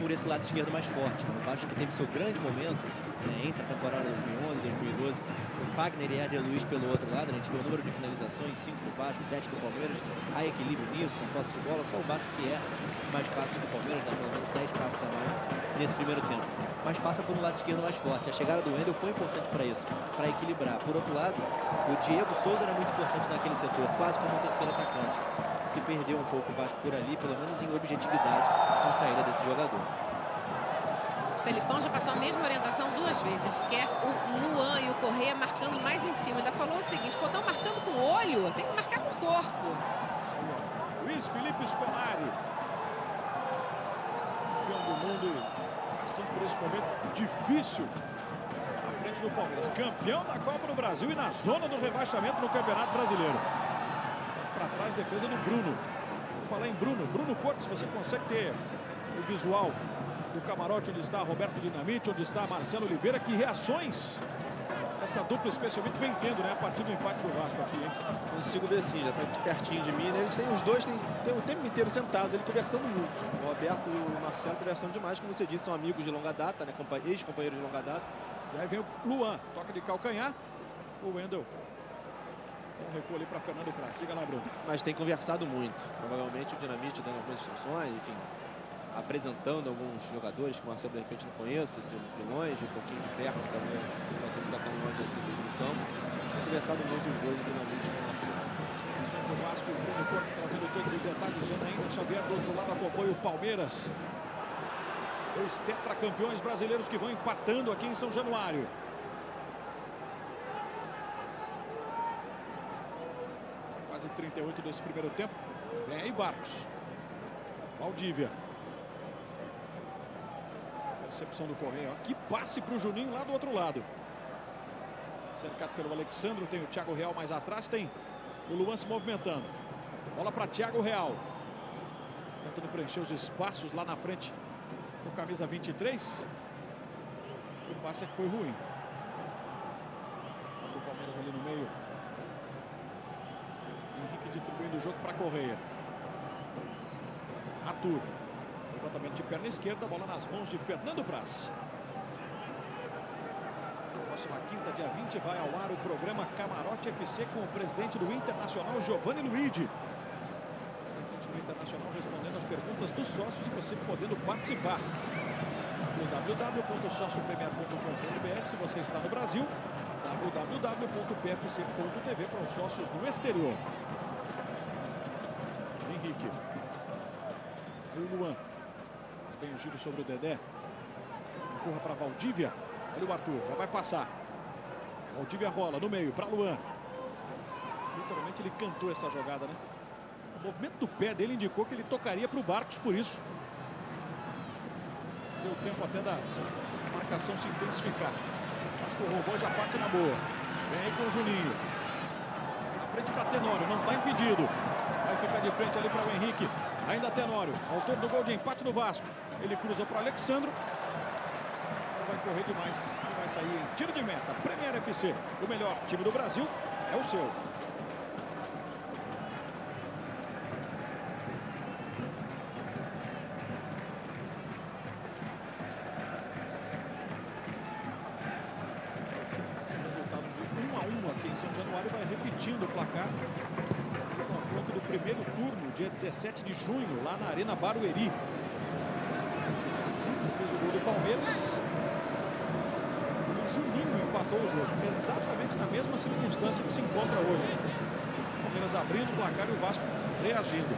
por esse lado esquerdo mais forte, né? O Vasco que teve seu grande momento, né, entre a temporada 2011 e 2012, o Fagner e Éder Luiz pelo outro lado, né? A gente vê o número de finalizações, 5 do Vasco, 7 do Palmeiras. Há equilíbrio nisso, com posse de bola, só o Vasco que erra mais passes que o Palmeiras, né? Pelo menos 10 passes a mais nesse primeiro tempo. Mas passa por um lado esquerdo mais forte. A chegada do Wendel foi importante para isso, para equilibrar. Por outro lado, o Diego Souza era muito importante naquele setor, quase como um terceiro atacante. Se perdeu um pouco o Vasco por ali, pelo menos em objetividade, na saída desse jogador. O Felipão já passou a mesma orientação 2 vezes. Quer o Luan e o Correia marcando mais em cima. Ainda falou o seguinte, pô, estão marcando com o olho, tem que marcar com o corpo. Luiz Felipe Scolari. Campeão do mundo e passando por esse momento difícil à frente do Palmeiras. Campeão da Copa do Brasil e na zona do rebaixamento no Campeonato Brasileiro. Para trás, defesa do Bruno. Vou falar em Bruno Cortes, se você consegue ter o visual do camarote onde está Roberto Dinamite, onde está Marcelo Oliveira, que reações essa dupla especialmente vem tendo, né, a partir do empate do Vasco aqui, hein? Consigo ver sim, já está aqui pertinho de mim, né? Eles têm, os dois têm o tempo inteiro sentados, ele conversando muito. O Roberto e o Marcelo conversando demais, como você disse, são amigos de longa data, né? Ex-companheiros de longa data. E aí vem o Luan, toca de calcanhar, o Wendel. Um recuo ali para Fernando Praz. Diga lá, Bruno. Mas tem conversado muito. Provavelmente o Dinamite dando algumas instruções, enfim, apresentando alguns jogadores que o Marcelo de repente não conheça, de longe, um pouquinho de perto também, porque não está tão longe assim do campo. Tem conversado muito os dois, o Dinamite com o Marcelo. Ações do Vasco, o Bruno Cortes trazendo todos os detalhes. Janaína Xavier do outro lado acompanha o Palmeiras. 2 tetracampeões brasileiros que vão empatando aqui em São Januário. Quase 38 desse primeiro tempo. Vem aí Barcos. Valdívia. Recepção do Correia. Que passe para o Juninho lá do outro lado. Cercado pelo Alexandro. Tem o Thiago Real mais atrás. Tem o Luan se movimentando. Bola para Thiago Real. Tentando preencher os espaços lá na frente. Com camisa 23. O passe é que foi ruim. O Palmeiras ali no meio. Henrique distribuindo o jogo para Correia. Arthur. Levantamento de perna esquerda. Bola nas mãos de Fernando Praz. Próxima quinta, dia 20, vai ao ar o programa Camarote FC com o presidente do Internacional, Giovanni Luigi. O presidente do Internacional respondendo as perguntas dos sócios e você podendo participar. www.sociopremier.com.br se você está no Brasil. www.pfc.tv para os sócios no exterior. Henrique. Aí o Luan. Faz bem o giro sobre o Dedé. Empurra para Valdívia. Olha o Arthur, já vai passar. Valdívia rola no meio para Luan. Literalmente ele cantou essa jogada, né? O movimento do pé dele indicou que ele tocaria para o Barcos, por isso. Deu tempo até da marcação se intensificar. Mas que o robô já parte na boa. Vem aí com o Juninho. Na frente para Tenório, não está impedido. Vai ficar de frente ali para o Henrique. Ainda Tenório, autor do gol de empate do Vasco. Ele cruza para o Alexandro. Vai correr demais e vai sair em tiro de meta. Premier FC, o melhor time do Brasil é o seu. Esse resultado de 1-1 aqui em São ele vai repetindo o placar do confronto do primeiro turno, dia 17 de junho, lá na Arena Barueri. Assim fez o gol do Palmeiras. E o Juninho empatou o jogo, exatamente na mesma circunstância que se encontra hoje. O Palmeiras abrindo o placar e o Vasco reagindo.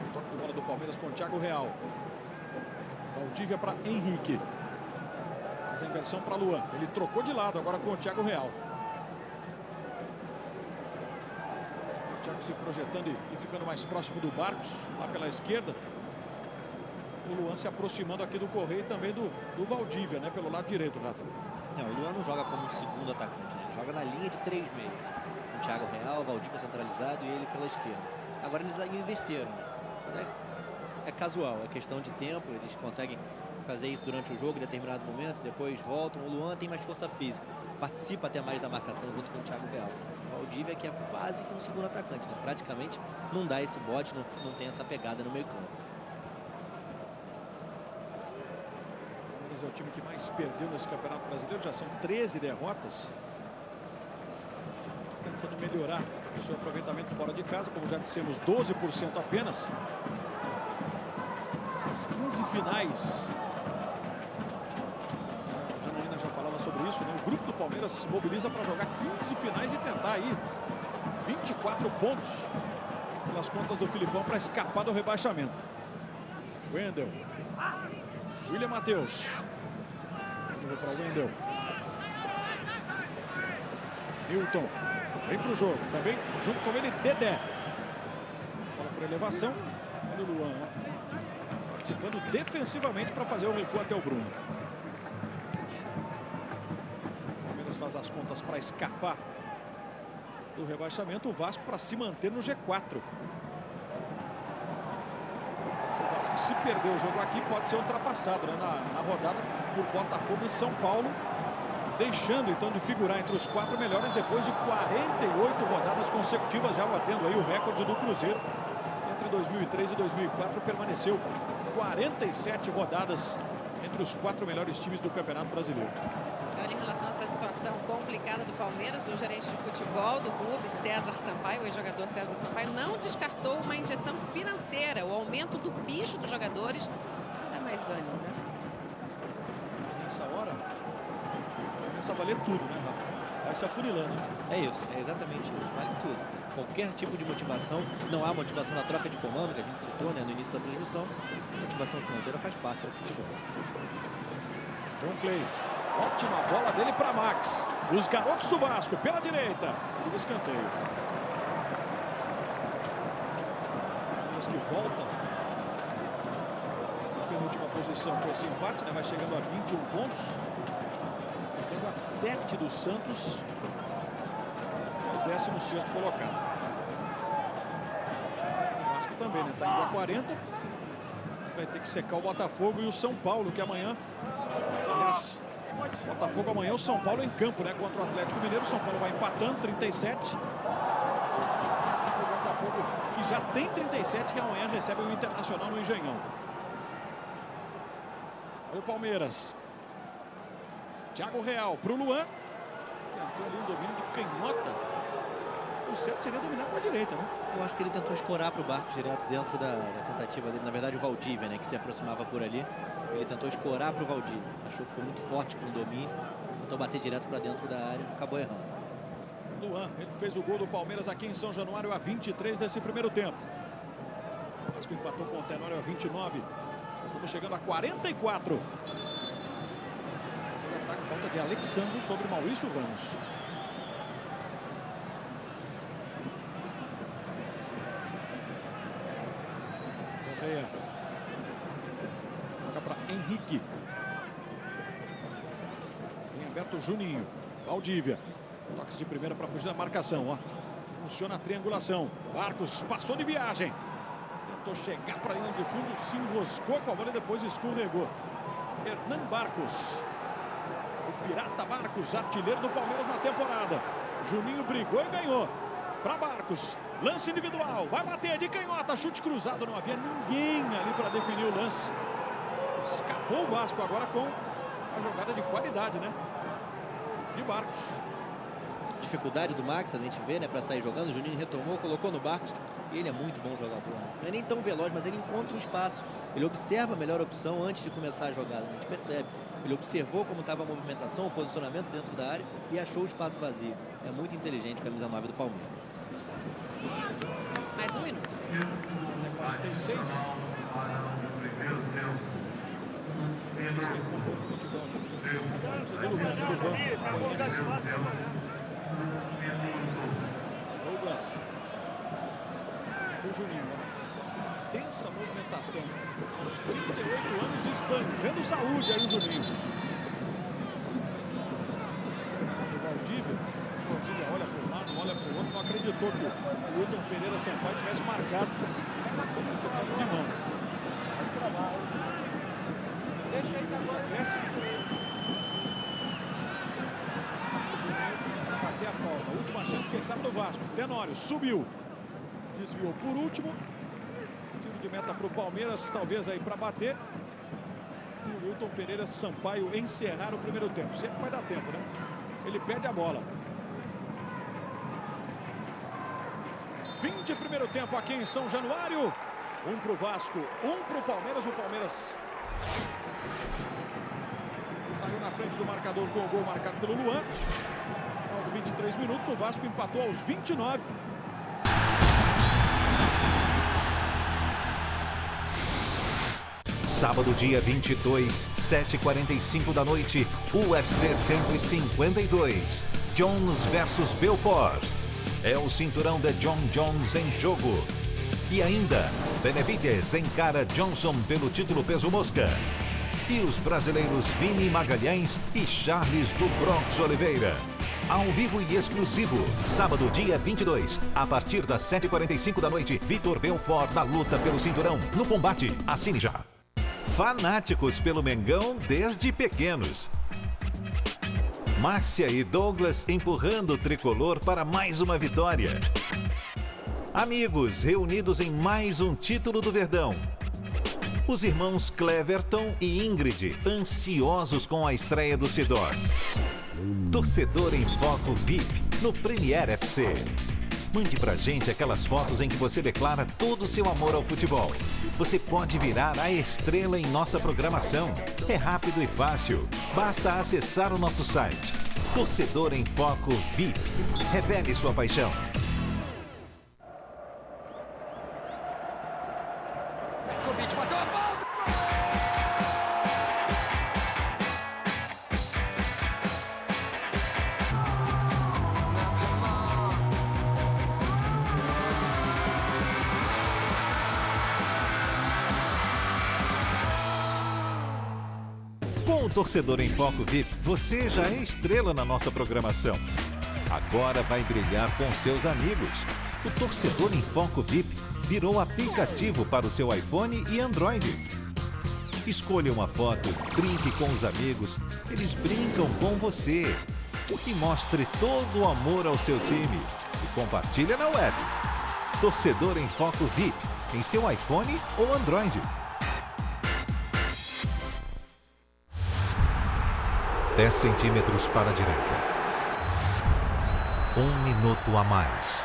O toque de bola do Palmeiras com o Thiago Real. Valdívia para Henrique. Faz a inversão para Luan. Ele trocou de lado agora com o Thiago Real. O Thiago se projetando e ficando mais próximo do Barcos, lá pela esquerda. O Luan se aproximando aqui do Correia e também do Valdívia, né? Pelo lado direito, Rafa. O Luan não joga como um segundo atacante, né? Ele joga na linha de 3 meias. O Thiago Real, o Valdívia centralizado e ele pela esquerda. Agora eles inverteram. Mas é casual, é questão de tempo. Eles conseguem fazer isso durante o jogo em determinado momento, depois voltam. O Luan tem mais força física, participa até mais da marcação junto com o Thiago Real. O Valdívia que é quase que um segundo atacante, né? Praticamente não dá esse bote, não tem essa pegada no meio campo. É o time que mais perdeu nesse Campeonato Brasileiro, já são 13 derrotas. Tentando melhorar o seu aproveitamento fora de casa, como já dissemos, 12% apenas. Essas 15 finais. A Janaína já falava sobre isso, né? O grupo do Palmeiras se mobiliza para jogar 15 finais e tentar aí 24 pontos pelas contas do Filipão para escapar do rebaixamento. Wendel. William Matheus. Para o Wendel. Milton. Vem para o jogo. Também junto com ele, Dedé. Bola por elevação. Olha o Luan. Participando defensivamente para fazer o recuo até o Bruno. O Palmeiras faz as contas para escapar do rebaixamento. O Vasco para se manter no G4. O Vasco, se perder o jogo aqui, pode ser ultrapassado, né? Na rodada por Botafogo e São Paulo, deixando então de figurar entre os 4 melhores depois de 48 rodadas consecutivas, já batendo aí o recorde do Cruzeiro, que entre 2003 e 2004 permaneceu 47 rodadas entre os 4 melhores times do Campeonato Brasileiro. Agora, em relação a essa situação complicada do Palmeiras, o gerente de futebol do clube, César Sampaio, o ex-jogador César Sampaio, não descartou uma injeção financeira, o aumento do bicho dos jogadores, para dar mais ânimo, né? Nessa hora, começa a valer tudo, né, Rafa? Vai se afunilando, né? É isso, é exatamente isso, vale tudo. Qualquer tipo de motivação, não há motivação na troca de comando, que a gente citou, né, no início da transmissão. Motivação financeira faz parte do futebol. John Clay, ótima bola dele para Max. Os garotos do Vasco, pela direita. O escanteio. Palmeiras que volta na penúltima posição com esse empate, né? Vai chegando a 21 pontos. Ficando a 7 do Santos. É o 16º colocado. O Vasco também, né? Tá indo a 40. Vai ter que secar o Botafogo e o São Paulo, que amanhã... Aliás, Botafogo amanhã, o São Paulo em campo, né? Contra o Atlético Mineiro. O São Paulo vai empatando, 37. O Botafogo, que já tem 37, que amanhã recebe o Internacional no Engenhão. Olha o Palmeiras. Thiago Real para o Luan. Tentou ali um domínio de canhota. O certo seria dominar com a direita, né? Eu acho que ele tentou escorar para o Barcos direto dentro da tentativa dele. Na verdade, o Valdívia, né, que se aproximava por ali. Ele tentou escorar para o Valdívia. Achou que foi muito forte com o domínio. Tentou bater direto para dentro da área. Acabou errando. Luan, ele fez o gol do Palmeiras aqui em São Januário a 23 desse primeiro tempo. O Vasco empatou com o Tenório a 29. Estamos chegando a 44. Falta de ataque, falta de Alexandre sobre Maurício Ramos. Correia. Joga para Henrique. Em aberto o Juninho. Valdívia. Toques de primeira para fugir da marcação, ó. Funciona a triangulação. Barcos passou de viagem. Tentou chegar para a linha de fundo, se enroscou com a bola e depois escorregou. Hernan Barcos. O Pirata Barcos, artilheiro do Palmeiras na temporada. Juninho brigou e ganhou. Para Barcos. Lance individual. Vai bater de canhota. Chute cruzado. Não havia ninguém ali para definir o lance. Escapou o Vasco agora com a jogada de qualidade, né? De Barcos. Dificuldade do Max, a gente vê, né, para sair jogando. O Juninho retomou, colocou no Barcos. E ele é muito bom jogador, né? Não é nem tão veloz, mas ele encontra o espaço. Ele observa a melhor opção antes de começar a jogada, a gente percebe. Ele observou como estava a movimentação, o posicionamento dentro da área e achou o espaço vazio. É muito inteligente, camisa 9 do Palmeiras. Mais um minuto. 46. Diz que acompanha o futebol. Segundo banco do banco, conhece. Douglas. O Juninho. Intensa movimentação. Aos 38 anos, esbanjando saúde aí o Juninho. O Valdívia olha para um lado, olha para o outro. Não acreditou que o Wilton Pereira Sampaio tivesse marcado esse toque de mão. Deixa ele desce. O Juninho para bater a falta. Última chance, quem sabe, do Vasco. Tenório subiu. Desviou por último. Tiro de meta para o Palmeiras, talvez aí para bater. E o Wilton Pereira Sampaio encerrar o primeiro tempo. Sempre vai dar tempo, né? Ele perde a bola. Fim de primeiro tempo aqui em São Januário. Um para o Vasco, um para o Palmeiras. O Palmeiras saiu na frente do marcador com o gol marcado pelo Luan. Aos 23 minutos, o Vasco empatou aos 29. Sábado, dia 22, 7h45 da noite, UFC 152. Jones versus Belfort. É o cinturão de John Jones em jogo. E ainda, Benavidez encara Johnson pelo título peso mosca. E os brasileiros Vini Magalhães e Charles do Bronx Oliveira. Ao vivo e exclusivo, sábado, dia 22, a partir das 7h45 da noite, Vitor Belfort na luta pelo cinturão, no combate. Assine já. Fanáticos pelo Mengão desde pequenos. Márcia e Douglas empurrando o tricolor para mais uma vitória. Amigos reunidos em mais um título do Verdão. Os irmãos Cleverton e Ingrid ansiosos com a estreia do Sidor. Torcedor em Foco VIP no Premier FC. Mande pra gente aquelas fotos em que você declara todo o seu amor ao futebol. Você pode virar a estrela em nossa programação. É rápido e fácil. Basta acessar o nosso site. Torcedor em Foco VIP. Revele sua paixão. Bateu a falta! Com o Torcedor em Foco VIP, você já é estrela na nossa programação. Agora vai brilhar com seus amigos. O Torcedor em Foco VIP virou aplicativo para o seu iPhone e Android. Escolha uma foto, brinque com os amigos, eles brincam com você. E mostre todo o amor ao seu time. E compartilhe na web. Torcedor em Foco VIP, em seu iPhone ou Android. 10 centímetros para a direita. 1 minuto a mais.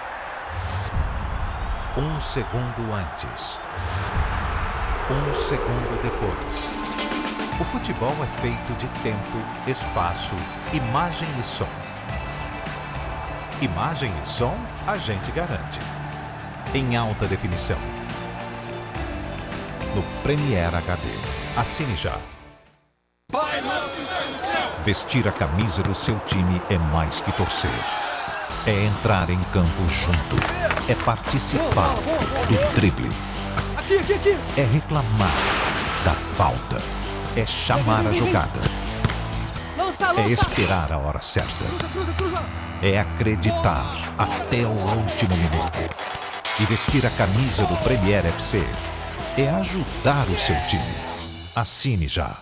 1 segundo antes. 1 segundo depois. O futebol é feito de tempo, espaço, imagem e som. Imagem e som a gente garante. Em alta definição. No Premier HD. Assine já. Pai nosso que está no céu! Vestir a camisa do seu time é mais que torcer. É entrar em campo junto. É participar do drible. Aqui! É reclamar da falta. É chamar a jogada. É esperar a hora certa. É acreditar até o último minuto. E vestir a camisa do Premier FC é ajudar o seu time. Assine já.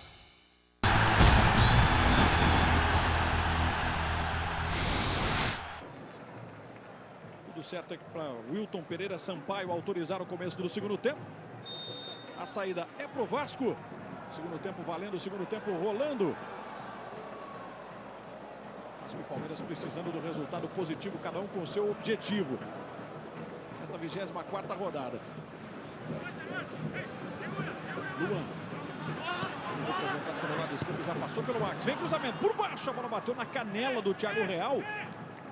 Tudo certo aqui para Wilton Pereira Sampaio autorizar o começo do segundo tempo. A saída é pro Vasco. Segundo tempo valendo, segundo tempo rolando. Vasco e Palmeiras precisando do resultado positivo, cada um com o seu objetivo. Esta 24ª rodada. Luan. Pelo lado esquerdo, já passou pelo Max. Vem cruzamento por baixo, a bola bateu na canela do Thiago Real.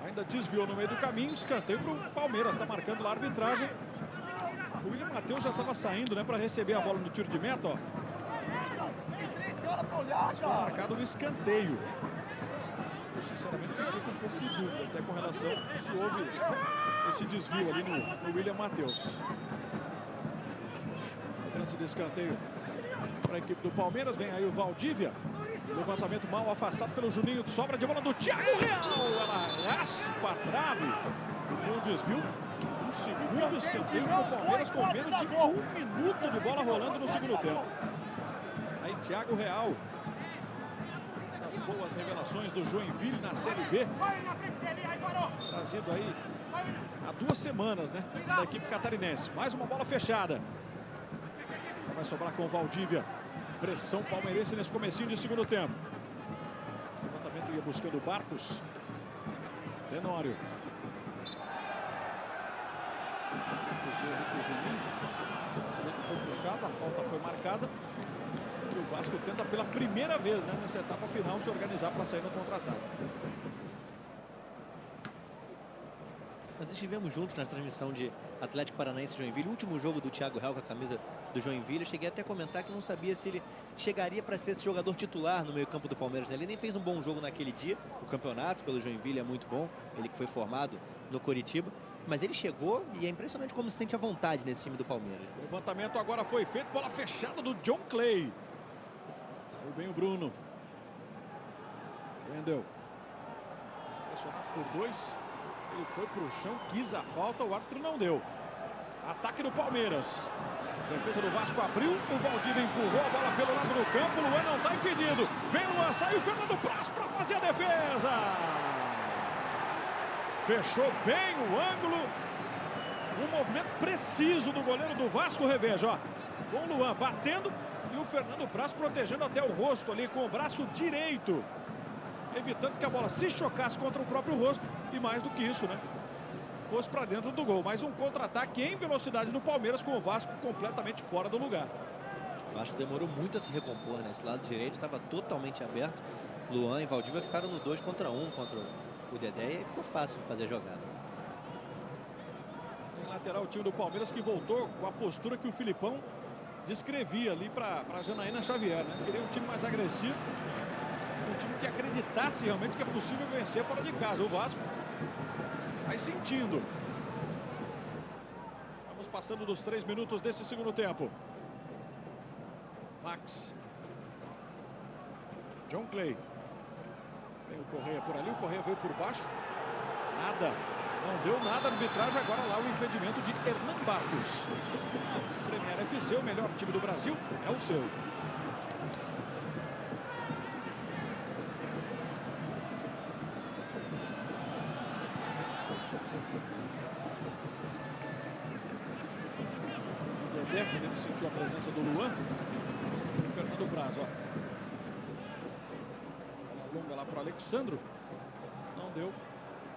Ainda desviou no meio do caminho, escanteio para o Palmeiras, está marcando lá a arbitragem. O William Matheus já estava saindo, né, para receber a bola no tiro de meta, ó. Mas foi marcado no escanteio. Eu sinceramente fiquei com um pouco de dúvida até com relação se houve esse desvio ali no William Matheus. Lance de escanteio para a equipe do Palmeiras. Vem aí o Valdívia. Levantamento mal afastado pelo Juninho. Sobra de bola do Thiago Real. Ela raspa a trave. Com o desvio. Um segundo escanteio para o Palmeiras com menos de 1 minuto de bola rolando no segundo tempo. Aí Thiago Real. Das boas revelações do Joinville na Série B. Trazido aí há 2 semanas, né? Da equipe catarinense. Mais uma bola fechada. Vai sobrar com o Valdívia. Pressão palmeirense nesse comecinho de segundo tempo. O levantamento ia buscando Barcos. Tenório. Fugou ali para o Juninho. O foi puxado, a falta foi marcada. E o Vasco tenta pela primeira vez, né, nessa etapa final se organizar para sair no contra-ataque. Nós estivemos juntos na transmissão de Atlético Paranaense e Joinville. O último jogo do Thiago Real com a camisa do Joinville. Eu cheguei até a comentar que não sabia se ele chegaria para ser esse jogador titular no meio-campo do Palmeiras. Ele nem fez um bom jogo naquele dia. O campeonato pelo Joinville é muito bom. Ele que foi formado no Coritiba. Mas ele chegou e é impressionante como se sente à vontade nesse time do Palmeiras. O levantamento agora foi feito. Bola fechada do John Clay. Saiu bem o Bruno. Wendel. Pressionado por 2. Ele foi para o chão, quis a falta, o árbitro não deu. Ataque do Palmeiras. Defesa do Vasco abriu, o Valdívia empurrou a bola pelo lado do campo, o Luan não está impedido. Vem Luan, saiu o Fernando Praz para fazer a defesa. Fechou bem o ângulo. Um movimento preciso do goleiro do Vasco, reveja, ó. Com o Luan batendo e o Fernando Praz protegendo até o rosto ali com o braço direito. Evitando que a bola se chocasse contra o próprio rosto. E mais do que isso, né? Fosse para dentro do gol. Mais um contra-ataque em velocidade do Palmeiras com o Vasco completamente fora do lugar. O Vasco demorou muito a se recompor, né? Esse lado direito estava totalmente aberto. Luan e Valdívia ficaram no 2 contra 1 contra o Dedé. E aí ficou fácil de fazer a jogada. Tem lateral o time do Palmeiras que voltou com a postura que o Filipão descrevia ali para Janaína Xavier, né? Queria um time mais agressivo. Um time que acreditasse realmente que é possível vencer fora de casa. O Vasco vai sentindo. Vamos passando dos 3 minutos desse segundo tempo. Max. John Clay. Vem o Correia por ali. O Correia veio por baixo. Nada. Não deu nada. A arbitragem agora lá o impedimento de Hernan Barcos. Premier FC, o melhor time do Brasil, é o seu. Quando ele sentiu a presença do Luan, o Fernando Praz, ó. Bola longa lá para o Alexandro. Não deu. O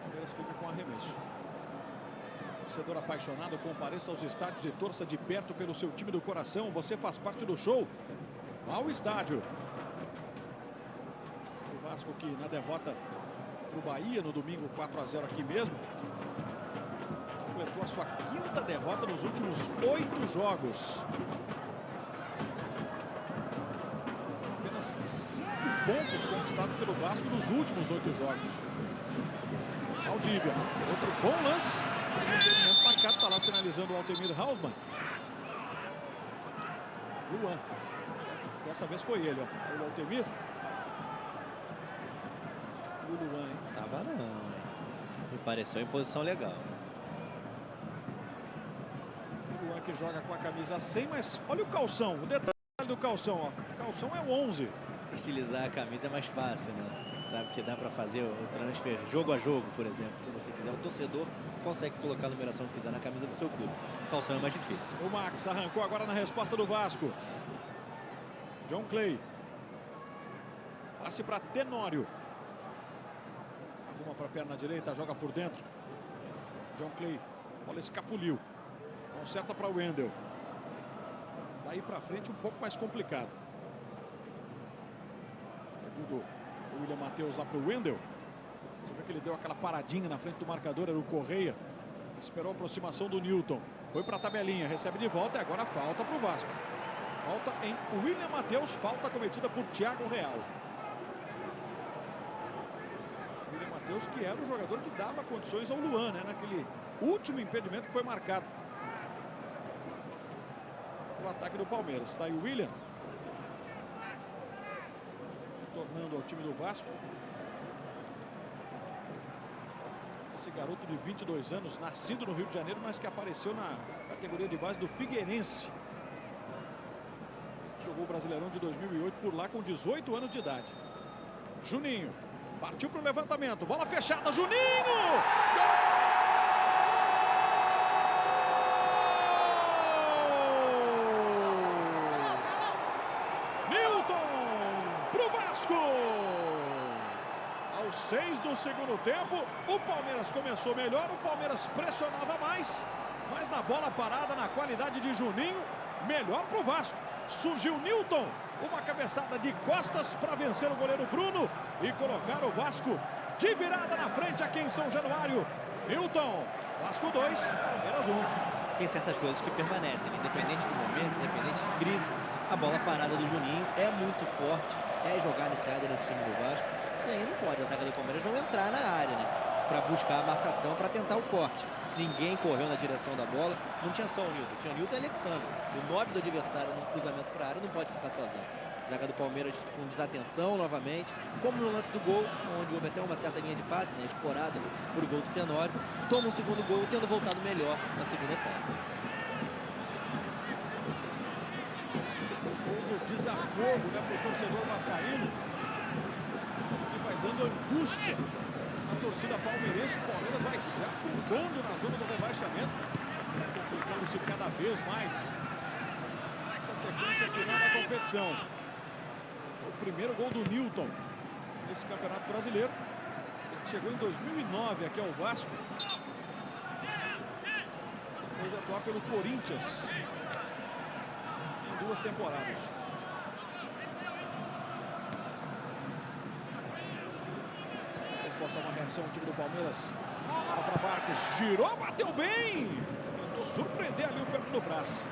Palmeiras fica com arremesso. Torcedor apaixonado, compareça aos estádios e torça de perto pelo seu time do coração. Você faz parte do show. Ao estádio. O Vasco que na derrota para o Bahia no domingo 4-0 aqui mesmo. Completou a sua 5ª derrota nos últimos 8 jogos. Foram apenas 5 pontos conquistados pelo Vasco nos últimos 8 jogos. Valdívia, outro bom lance. Mas o impedimento marcado, está lá sinalizando o Altemir Hausmann. Luan. Dessa vez foi ele, ó. Aí o Altemir. E o Luan, hein? Tava não. Me pareceu em posição legal. Que joga com a camisa 100, mas olha o calção, o detalhe do calção, ó. O calção é o 11. Estilizar a camisa é mais fácil, né? Sabe que dá para fazer o transfer jogo a jogo, por exemplo. Se você quiser, o torcedor consegue colocar a numeração que quiser na camisa do seu clube. O calção é mais difícil. O Max arrancou agora na resposta do Vasco. John Clay. Passe para Tenório. Arruma para a perna direita, joga por dentro. John Clay. Bola escapuliu. Conserta para o Wendel. Daí para frente um pouco mais complicado. Do William Matheus lá para o Wendel. Você vê que ele deu aquela paradinha na frente do marcador, era o Correia. Esperou a aproximação do Newton. Foi para a tabelinha, recebe de volta e agora falta para o Vasco. Falta em William Matheus, falta cometida por Thiago Real. William Matheus, que era o jogador que dava condições ao Luan, né? Naquele último impedimento que foi marcado. O ataque do Palmeiras. Está aí o William. Retornando ao time do Vasco. Esse garoto de 22 anos, nascido no Rio de Janeiro, mas que apareceu na categoria de base do Figueirense. Jogou o Brasileirão de 2008 por lá com 18 anos de idade. Juninho. Partiu para o levantamento. Bola fechada, Juninho! Gol! Aos 6 do segundo tempo, o Palmeiras começou melhor, o Palmeiras pressionava mais, mas na bola parada, na qualidade de Juninho, melhor para o Vasco. Surgiu Newton, uma cabeçada de costas para vencer o goleiro Bruno e colocar o Vasco de virada na frente aqui em São Januário. Newton, Vasco 2, Palmeiras 1. Tem certas coisas que permanecem, independente do momento, independente de crise. A bola parada do Juninho é muito forte, é jogar iniciada nesse time do Vasco. E aí não pode a zaga do Palmeiras não entrar na área, né? Para buscar a marcação, para tentar o corte. Ninguém correu na direção da bola. Não tinha só o Newton, tinha o Newton e o Alexandre. O 9 do adversário no cruzamento para a área não pode ficar sozinho. A zaga do Palmeiras com desatenção novamente, como no lance do gol, onde houve até uma certa linha de passe, né? Escorada por o gol do Tenório. Toma um segundo gol, tendo voltado melhor na segunda etapa. O desafogo, né, para o torcedor vascaíno, dando angústia na torcida palmeirense. O Palmeiras vai se afundando na zona do rebaixamento, complicando-se cada vez mais essa sequência final da competição. O primeiro gol do Newton nesse Campeonato Brasileiro. Ele chegou em 2009 aqui ao Vasco, depois de atuar pelo Corinthians em 2 temporadas. Passar uma reação o time do Palmeiras. Bola para Marcos, girou, bateu bem. Tentou surpreender ali o Fernando Praz.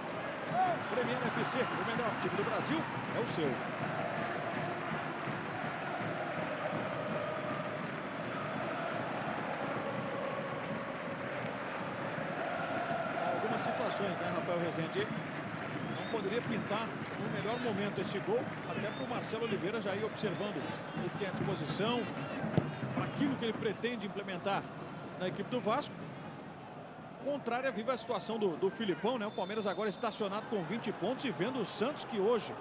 Premier FC, o melhor time do Brasil, é o seu. Algumas situações, né, Rafael Rezende? Não poderia pintar no melhor momento esse gol, até para o Marcelo Oliveira já ir observando o que tem à disposição, para aquilo que ele pretende implementar na equipe do Vasco. Contrária, vive a situação do Filipão, né? O Palmeiras agora estacionado com 20 pontos e vendo o Santos, que hoje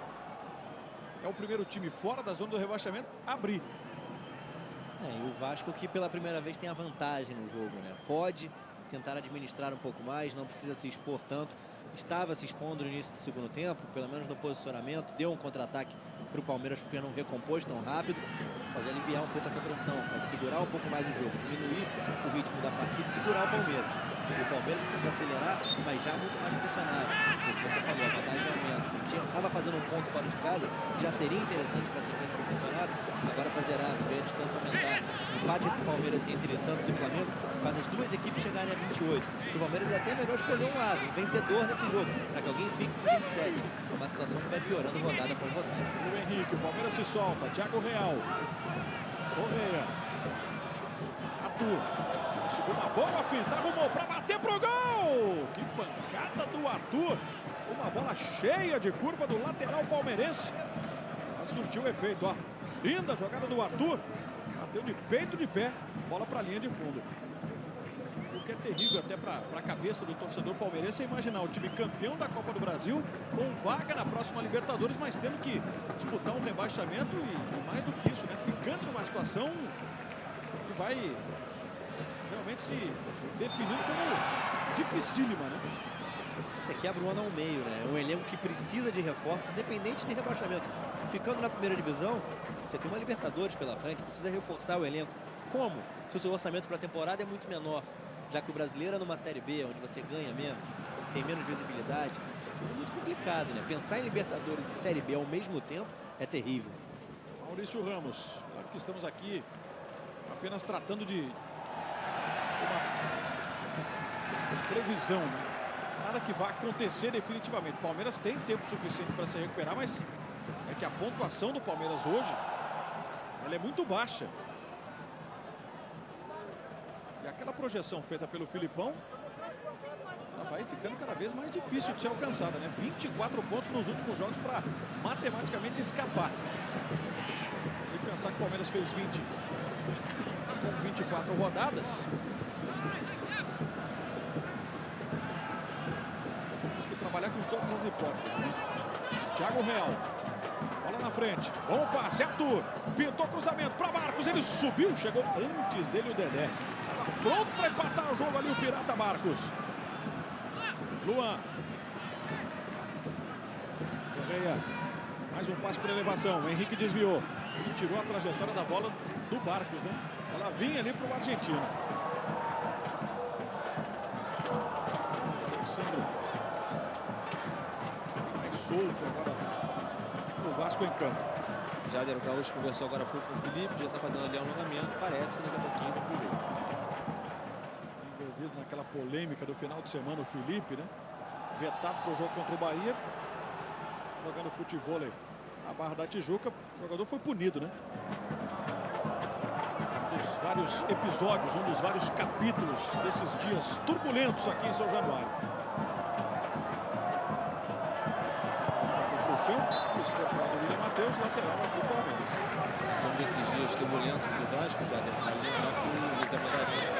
é o primeiro time fora da zona do rebaixamento, abrir. E o Vasco que pela primeira vez tem a vantagem no jogo, né? Pode tentar administrar um pouco mais, não precisa se expor tanto. Estava se expondo no início do segundo tempo, pelo menos no posicionamento, deu um contra-ataque para o Palmeiras porque não recompôs tão rápido. Pode aliviar um pouco essa pressão, pode segurar um pouco mais o jogo, diminuir o ritmo da partida e segurar o Palmeiras. E o Palmeiras precisa acelerar, mas já muito mais pressionado. Foi o que você falou, a vantagem aumenta. Estava fazendo um ponto fora de casa, já seria interessante para a sequência do campeonato. Agora está zerado, vê a distância aumentar. O empate entre Palmeiras, entre Santos e Flamengo, faz as duas equipes chegarem a 28. O Palmeiras é até melhor escolher um lado, um vencedor nesse jogo, para que alguém fique com 27. É uma situação que vai piorando rodada após rodada. O Henrique, o Palmeiras se solta, Thiago Real. Correia. Arthur. Conseguiu uma boa finta, arrumou para bater pro gol. Que pancada do Arthur. Uma bola cheia de curva do lateral palmeirense. Mas surtiu efeito, ó. Linda jogada do Arthur. Bateu de peito de pé. Bola para a linha de fundo. O que é terrível até para a cabeça do torcedor palmeirense é imaginar o time campeão da Copa do Brasil com vaga na próxima Libertadores, mas tendo que disputar um rebaixamento e mais do que isso, né? Ficando numa situação que vai realmente se definindo como dificílima, né? Você quebra o ano ao meio, né? É um elenco que precisa de reforços, independente de rebaixamento. Ficando na primeira divisão, você tem uma Libertadores pela frente, precisa reforçar o elenco. Como? Se o seu orçamento para a temporada é muito menor, já que o brasileiro é numa Série B, onde você ganha menos, tem menos visibilidade, tudo muito complicado, né? Pensar em Libertadores e Série B ao mesmo tempo é terrível. Maurício Ramos, claro que estamos aqui apenas tratando de uma previsão, né? Nada que vá acontecer definitivamente. O Palmeiras tem tempo suficiente para se recuperar, mas é que a pontuação do Palmeiras hoje, ela é muito baixa. E aquela projeção feita pelo Filipão, ela vai ficando cada vez mais difícil de ser alcançada, né? 24 pontos nos últimos jogos para matematicamente escapar. E pensar que o Palmeiras fez 20 com 24 rodadas. Temos que trabalhar com todas as hipóteses, né? Thiago Real. Bola na frente. Bom passe, Arthur. Pintou cruzamento para Marcos. Ele subiu, chegou antes dele o Dedé. Estava pronto para empatar o jogo ali o Pirata Marcos. Luan. Correia. Mais um passe por elevação. O Henrique desviou. E tirou a trajetória da bola do Barcos, né? Ela vinha ali para o argentino. Alexandre. Mais solto agora. O Vasco em campo. Jader Gaúcho conversou agora há pouco com o Felipe, já está fazendo ali alongamento. Parece que daqui a pouquinho vai pro jogo. Envolvido naquela polêmica do final de semana, o Felipe, né? Vetado para o jogo contra o Bahia. Jogando futevôlei na Barra da Tijuca. O jogador foi punido, né? Um dos vários episódios, um dos vários capítulos desses dias turbulentos aqui em São Januário. O chão, o esforço lá do William Matheus, lateral aqui do Palmeiras. São desses dias turbulentos do Vasco, já deve lembrar que o Luiz Amendarinho,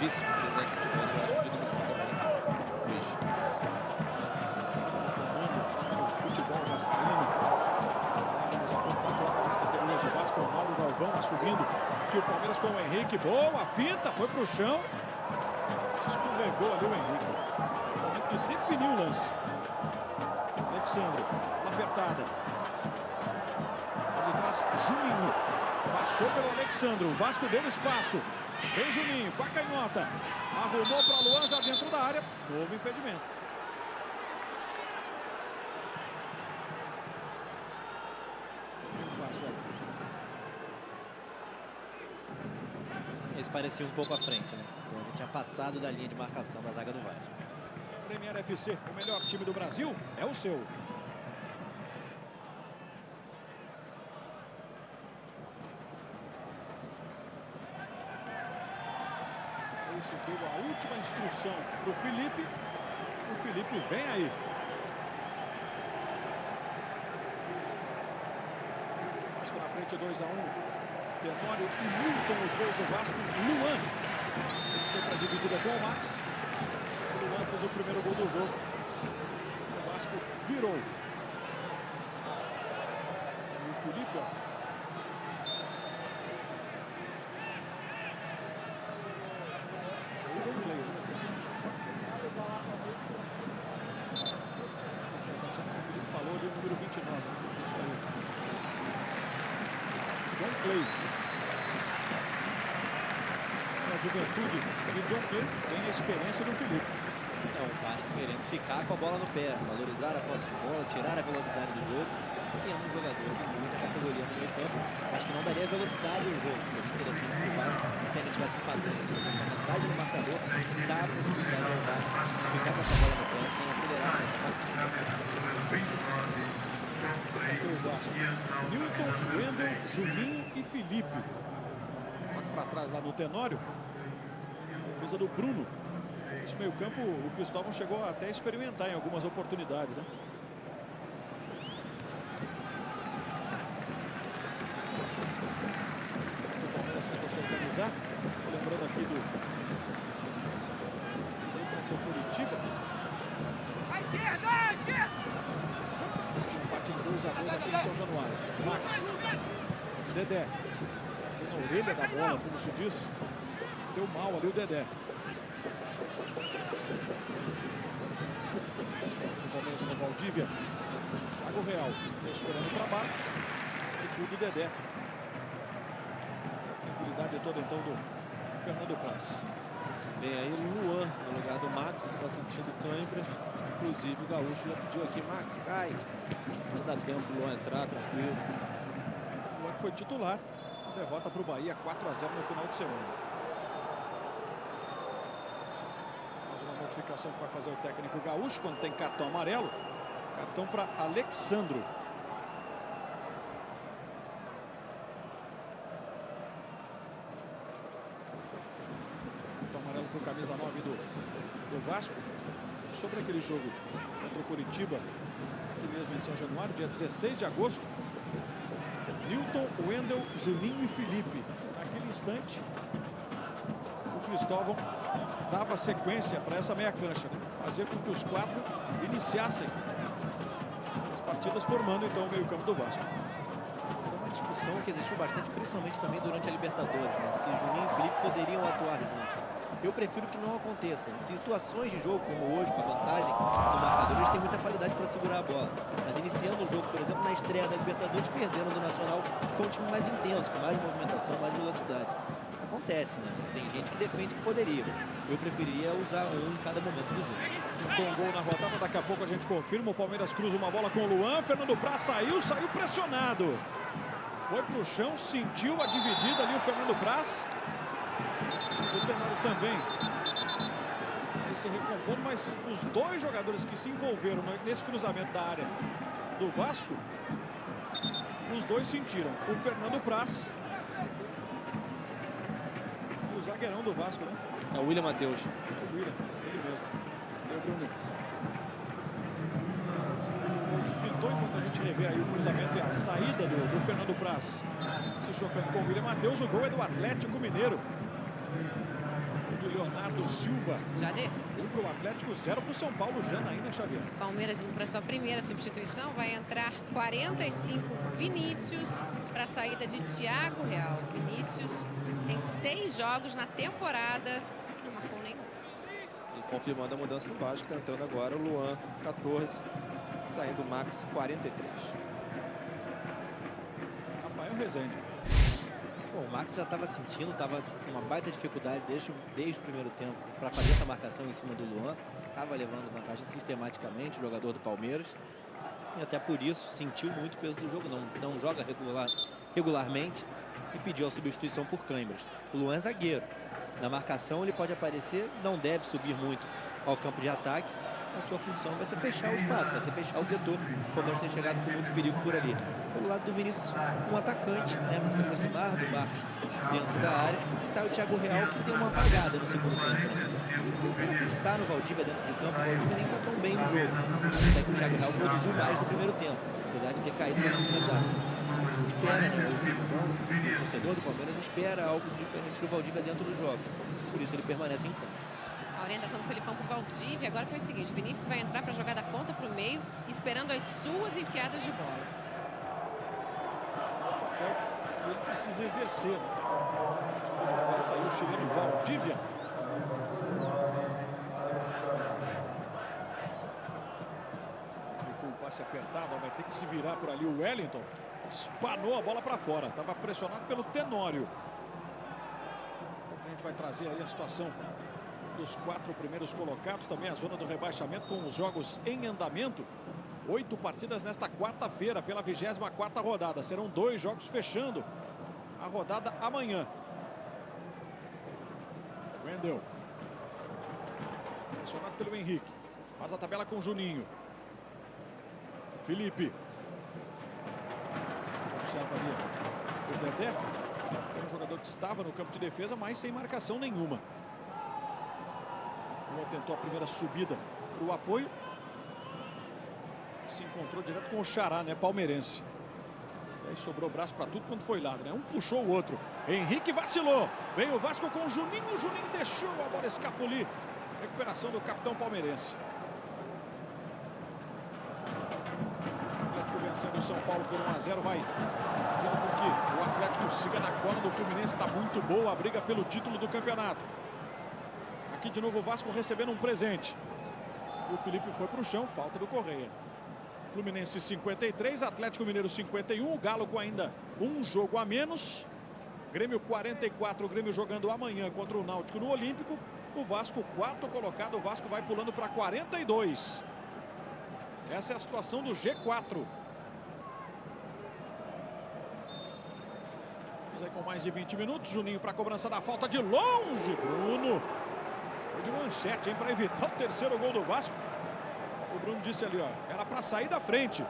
vice-presidente de futebol do Vasco, de demissão também. Luiz. O futebol vascaíno. Falávamos há pouco da troca das categorias de Vasco, o Mauro Galvão assumindo. Aqui o Palmeiras com o Henrique. Boa, finta, foi pro chão. Escorregou ali o Henrique. Momento de definir o lance. Alexandre, bola apertada. Lá de trás, Juninho. Passou pelo Alexandre. O Vasco deu espaço. Vem Juninho com a canhota. Arrumou para Luan já dentro da área. Novo impedimento. Esse parecia um pouco à frente, né? Onde tinha passado da linha de marcação da zaga do Vasco. Premier FC, o melhor time do Brasil, é o seu. Gaúcho deu a última instrução para o Felipe. O Felipe vem aí. Vasco na frente, 2-1. Tenório e Milton, os gols do Vasco. Luan foi para a dividida com o Max. O Luan fez o primeiro gol do jogo. O Vasco virou. E o Felipe, ó. Esse aí é o John Clay, né? A sensação que o Felipe falou ali, o número 29. Né? Isso aí. John Clay. A juventude de John Clay tem a experiência do Felipe. É o Vasco querendo ficar com a bola no pé, valorizar a posse de bola, tirar a velocidade do jogo. Tendo um jogador de muita categoria no meio campo, mas que não daria velocidade ao jogo. Seria interessante para o Vasco se ele tivesse empatando, por exemplo, a vantagem no marcador, dá a possibilidade ao Vasco ficar com essa bola no pé sem acelerar tanto a partida. Esse aqui é o Vasco. Newton, Wendel, Juninho e Felipe. Toca para trás lá no Tenório. Defesa do Bruno. Esse meio campo, o Cristóvão chegou até a experimentar em algumas oportunidades, né? O Palmeiras tenta se organizar. Lembrando aqui do jogo contra o Curitiba. À esquerda, à esquerda! Empate em 2-2 aqui em São Januário. Max. Dedé. Deu na orelha da bola, como se diz. Deu mal ali o Dedé. Palmeiras com o Valdívia. Thiago Real escolhendo para Marcos. E tudo Dedé. A tranquilidade toda então do Fernando Praz. Vem aí o Luan no lugar do Max, que está sentindo câimbras. Inclusive o Gaúcho já pediu aqui, Max, cai. Não dá tempo do Luan entrar, tranquilo. O Luan que foi titular. Derrota para o Bahia 4-0 no final de semana. Mais uma modificação que vai fazer o técnico Gaúcho quando tem cartão amarelo. Cartão para Alexandro. Cartão amarelo para o camisa 9 do Vasco. Sobre aquele jogo contra o Curitiba, aqui mesmo em São Januário, dia 16 de agosto. Newton, Wendel, Juninho e Felipe. Naquele instante, o Cristóvão dava sequência para essa meia cancha, né? Fazia com que os quatro iniciassem as partidas, formando então o meio-campo do Vasco. Foi uma discussão que existiu bastante, principalmente também durante a Libertadores, né? Se Juninho e Felipe poderiam atuar juntos. Eu prefiro que não aconteça. Em situações de jogo, como hoje, com a vantagem no marcador, eles têm muita qualidade para segurar a bola. Mas iniciando o jogo, por exemplo, na estreia da Libertadores, perderam do Nacional, que foi um time mais intenso, com mais movimentação, mais velocidade. Acontece, né? Tem gente que defende que poderia. Eu preferiria usar um em cada momento do jogo. Com gol na rodada, daqui a pouco a gente confirma. O Palmeiras cruza uma bola com o Luan. Fernando Praz saiu pressionado. Foi pro chão, sentiu a dividida ali o Fernando Praz. O Tenório também aí se recompondo, mas os dois jogadores que se envolveram nesse cruzamento da área do Vasco, os dois sentiram. O Fernando Praz e o zagueirão do Vasco, né? É o William Matheus. É o William, ele mesmo. É o Bruno. Pintou enquanto a gente revê aí o cruzamento e a saída do Fernando Praz se chocando com o William Matheus. O gol é do Atlético Mineiro. De Leonardo Silva. Jader. 1 para o Atlético, 0 para o São Paulo, Janaína Xavier. Palmeiras indo para sua primeira substituição. Vai entrar 45 Vinícius para a saída de Thiago Real. Vinícius tem 6 jogos na temporada. Não marcou nenhum. E confirmando a mudança no Vasco, está entrando agora o Luan, 14. Saindo o Max, 43. Rafael Rezende. Bom, o Max já estava sentindo, estava com uma baita dificuldade desde o primeiro tempo para fazer essa marcação em cima do Luan. Estava levando vantagem sistematicamente o jogador do Palmeiras. E até por isso sentiu muito o peso do jogo. Não joga regularmente e pediu a substituição por câimbras. O Luan é zagueiro. Na marcação ele pode aparecer, não deve subir muito ao campo de ataque. A sua função vai ser fechar o espaço, vai ser fechar o setor. O Palmeiras tem chegado com muito perigo por ali. Pelo lado do Vinícius, um atacante, né, para se aproximar do Marcos dentro da área. Sai o Thiago Real, que deu uma apagada no segundo tempo. Né? E por acreditar no Valdívia dentro de campo, o Valdívia nem está tão bem no jogo. Até que o Thiago Real produziu mais no primeiro tempo, apesar de ter caído na segunda etapa. Se espera, né? O Filipão, o torcedor do Palmeiras, espera algo diferente do Valdívia dentro dos jogos. Por isso ele permanece em campo. A orientação do Felipão para o Valdívia agora foi o seguinte: Vinícius vai entrar para jogar da ponta para o meio, esperando as suas enfiadas de bola. É que ele precisa exercer, né? Está aí o chileno Valdívia. E com o passe apertado, vai ter que se virar por ali o Wellington. Espanou a bola para fora. Estava pressionado pelo Tenório. A gente vai trazer aí a situação dos 4 primeiros colocados, também a zona do rebaixamento com os jogos em andamento. 8 partidas nesta quarta-feira pela 24ª rodada. Serão 2 jogos fechando a rodada amanhã. Wendel. Pressionado pelo Henrique. Faz a tabela com o Juninho. Felipe. Observa ali o Dedé. Era um jogador que estava no campo de defesa, mas sem marcação nenhuma. Tentou a primeira subida para o apoio. Se encontrou direto com o Xará, né? Palmeirense. E aí sobrou braço para tudo quando foi lado, né? Um puxou o outro. Henrique vacilou. Vem o Vasco com o Juninho. O Juninho deixou a bola escapulir. Recuperação do capitão palmeirense. O Atlético vencendo o São Paulo por 1-0. Vai fazendo com que o Atlético siga na cola do Fluminense. Está muito boa a briga pelo título do campeonato. Aqui de novo o Vasco recebendo um presente. O Felipe foi para o chão, falta do Correia. Fluminense 53, Atlético Mineiro 51. O Galo com ainda um jogo a menos. Grêmio 44, o Grêmio jogando amanhã contra o Náutico no Olímpico. O Vasco, quarto colocado, o Vasco vai pulando para 42. Essa é a situação do G4. Vamos aí com mais de 20 minutos. Juninho para a cobrança da falta de longe. Bruno. Foi de manchete, hein, para evitar o terceiro gol do Vasco. O Bruno disse ali, ó, era para sair da frente.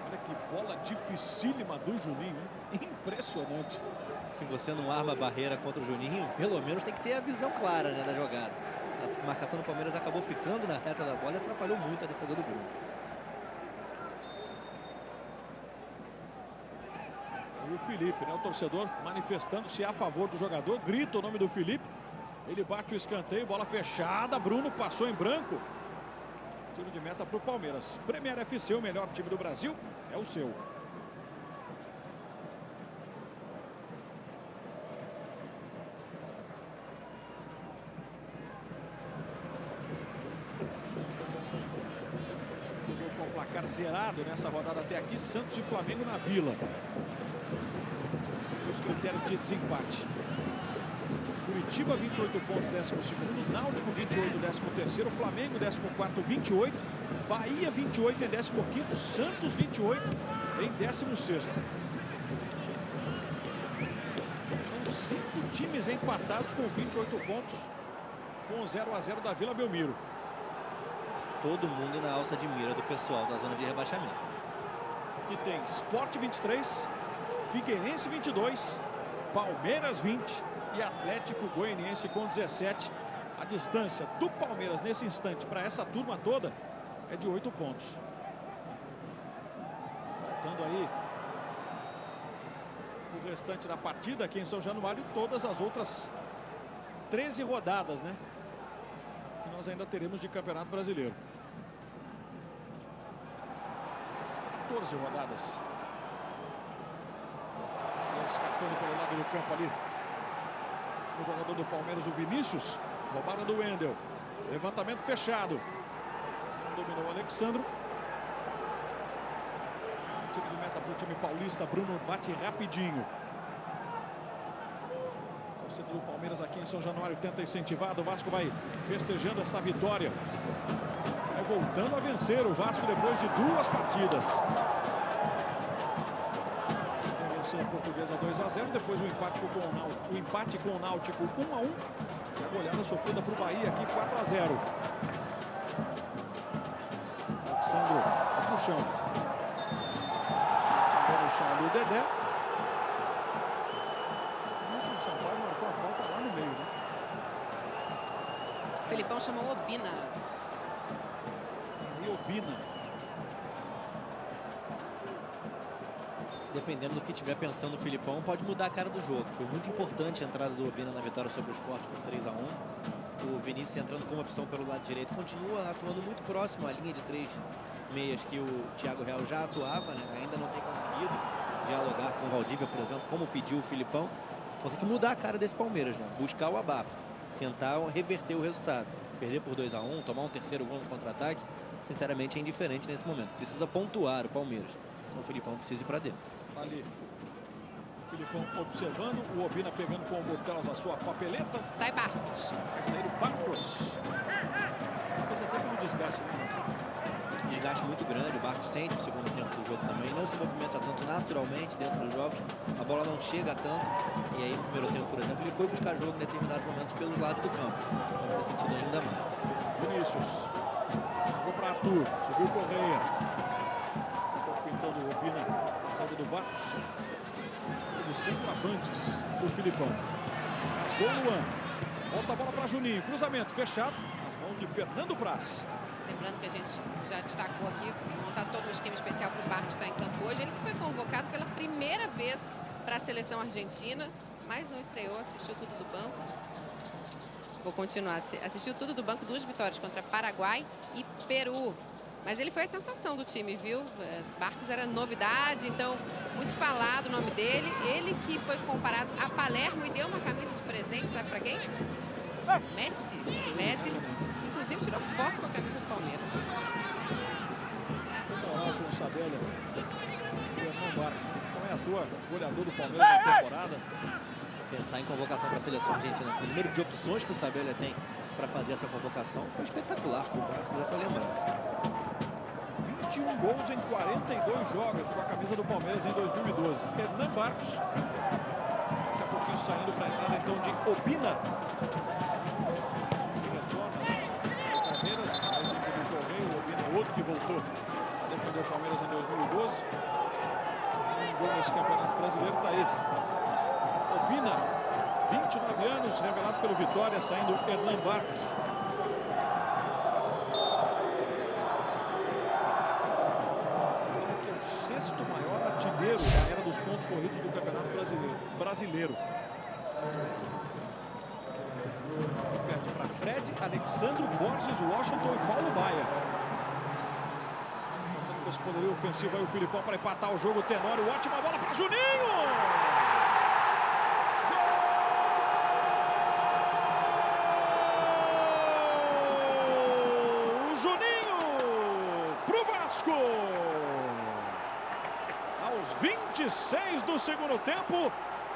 Olha que bola dificílima do Juninho, hein? Impressionante. Se você não arma a barreira contra o Juninho, pelo menos tem que ter a visão clara, né, da jogada. A marcação do Palmeiras acabou ficando na reta da bola e atrapalhou muito a defesa do Bruno. E o Felipe, né, o torcedor manifestando-se a favor do jogador, grita o nome do Felipe. Ele bate o escanteio, bola fechada, Bruno passou em branco. Tiro de meta para o Palmeiras. Premier FC, o melhor time do Brasil, é o seu. O jogo com o placar zerado nessa rodada até aqui, Santos e Flamengo na Vila. Os critérios de desempate. Curitiba 28 pontos, 12º, Náutico 28, 13º, Flamengo 14º, 28, Bahia 28 em 15º, Santos 28 em 16º. São 5 times empatados com 28 pontos, com 0-0 da Vila Belmiro. Todo mundo na alça de mira do pessoal da zona de rebaixamento. Aqui tem Sport 23, Figueirense 22, Palmeiras 20 e Atlético Goianiense com 17. A distância do Palmeiras nesse instante para essa turma toda é de 8 pontos. Faltando aí o restante da partida aqui em São Januário e todas as outras 13 rodadas, né, que nós ainda teremos de Campeonato Brasileiro. 14 rodadas. Escapando pelo lado do campo ali o jogador do Palmeiras, o Vinícius. Roubada do Wendel. Levantamento fechado. Dominou o Alexandro. Tiro de meta para o time paulista. Bruno bate rapidinho. O torcedor do Palmeiras aqui em São Januário tenta incentivar. O Vasco vai festejando essa vitória. Vai voltando a vencer o Vasco depois de 2 partidas. A Portuguesa 2-0, depois o empate com o Náutico 1-1 e a goleada sofrida para o Bahia aqui 4-0. Alexandro vai para o chão. No chão ali o Dedé. O Sampaio marcou a falta lá no meio, né? O Felipão chamou o Obina. E Obina. Dependendo do que estiver pensando o Filipão, pode mudar a cara do jogo. Foi muito importante a entrada do Obina na vitória sobre o Sport por 3-1. O Vinícius entrando como opção pelo lado direito. Continua atuando muito próximo à linha de 3 meias que o Thiago Real já atuava, né? Ainda não tem conseguido dialogar com o Valdívia, por exemplo, como pediu o Filipão. Então tem que mudar a cara desse Palmeiras, né? Buscar o abafo. Tentar reverter o resultado. Perder por 2-1, tomar um terceiro gol no contra-ataque, sinceramente é indiferente nesse momento. Precisa pontuar o Palmeiras. Então o Filipão precisa ir para dentro. Ali o Filipão observando, o Obina pegando com o Bortelos a sua papeleta. Sai Barcos. Vai sair o Barcos. Talvez até pelo desgaste, né, Rafa? Desgaste muito grande, o Barcos sente o segundo tempo do jogo também, não se movimenta tanto naturalmente dentro dos jogos, a bola não chega tanto, e aí no primeiro tempo, por exemplo, ele foi buscar jogo em determinados momentos pelos lados do campo, pode ter sentido ainda mais. Vinícius, jogou para Arthur, subiu Correia, ficou pintando o Obina, a saída do Barcos, dos centroavantes do Filipão, rasgou o Luan, volta a bola para Juninho, cruzamento fechado, nas mãos de Fernando Praz. Lembrando que a gente já destacou aqui, montar todo um esquema especial para o Barcos estar em campo hoje. Ele que foi convocado pela primeira vez para a seleção argentina, mas não estreou, assistiu tudo do banco. Vou continuar, assistiu tudo do banco, 2 vitórias contra Paraguai e Peru. Mas ele foi a sensação do time, viu? Barcos era novidade, então muito falado o nome dele. Ele que foi comparado a Palermo e deu uma camisa de presente, sabe para quem? Messi. Messi. inclusive tirou foto com a camisa do Palmeiras. Moral com o Sabelli. O Hernan Barcos, não é à toa, goleador do Palmeiras na temporada. Pensar em convocação para a seleção argentina, o número de opções que o Sabelli tem para fazer essa convocação foi espetacular para o Barcos, essa lembrança. 21 gols em 42 jogos com a camisa do Palmeiras em 2012. Hernan Barcos, daqui a pouquinho saindo para a entrada então de Obina. Que retorna o Palmeiras, exemplo do Correio, o Obina é outro que voltou a defender o Palmeiras em 2012. Um gol nesse Campeonato Brasileiro, está aí. Obina, 29 anos, revelado pelo Vitória, saindo Hernan Barcos. Sexto maior artilheiro da era dos pontos corridos do Campeonato Brasileiro. Perde para Fred, Alexandro, Borges, Washington e Paulo Baia. Contando com esse poderio ofensivo aí o Filipão para empatar o jogo. Tenório, ótima bola para Juninho! Gol! Juninho pro Vasco! Aos 26 do segundo tempo,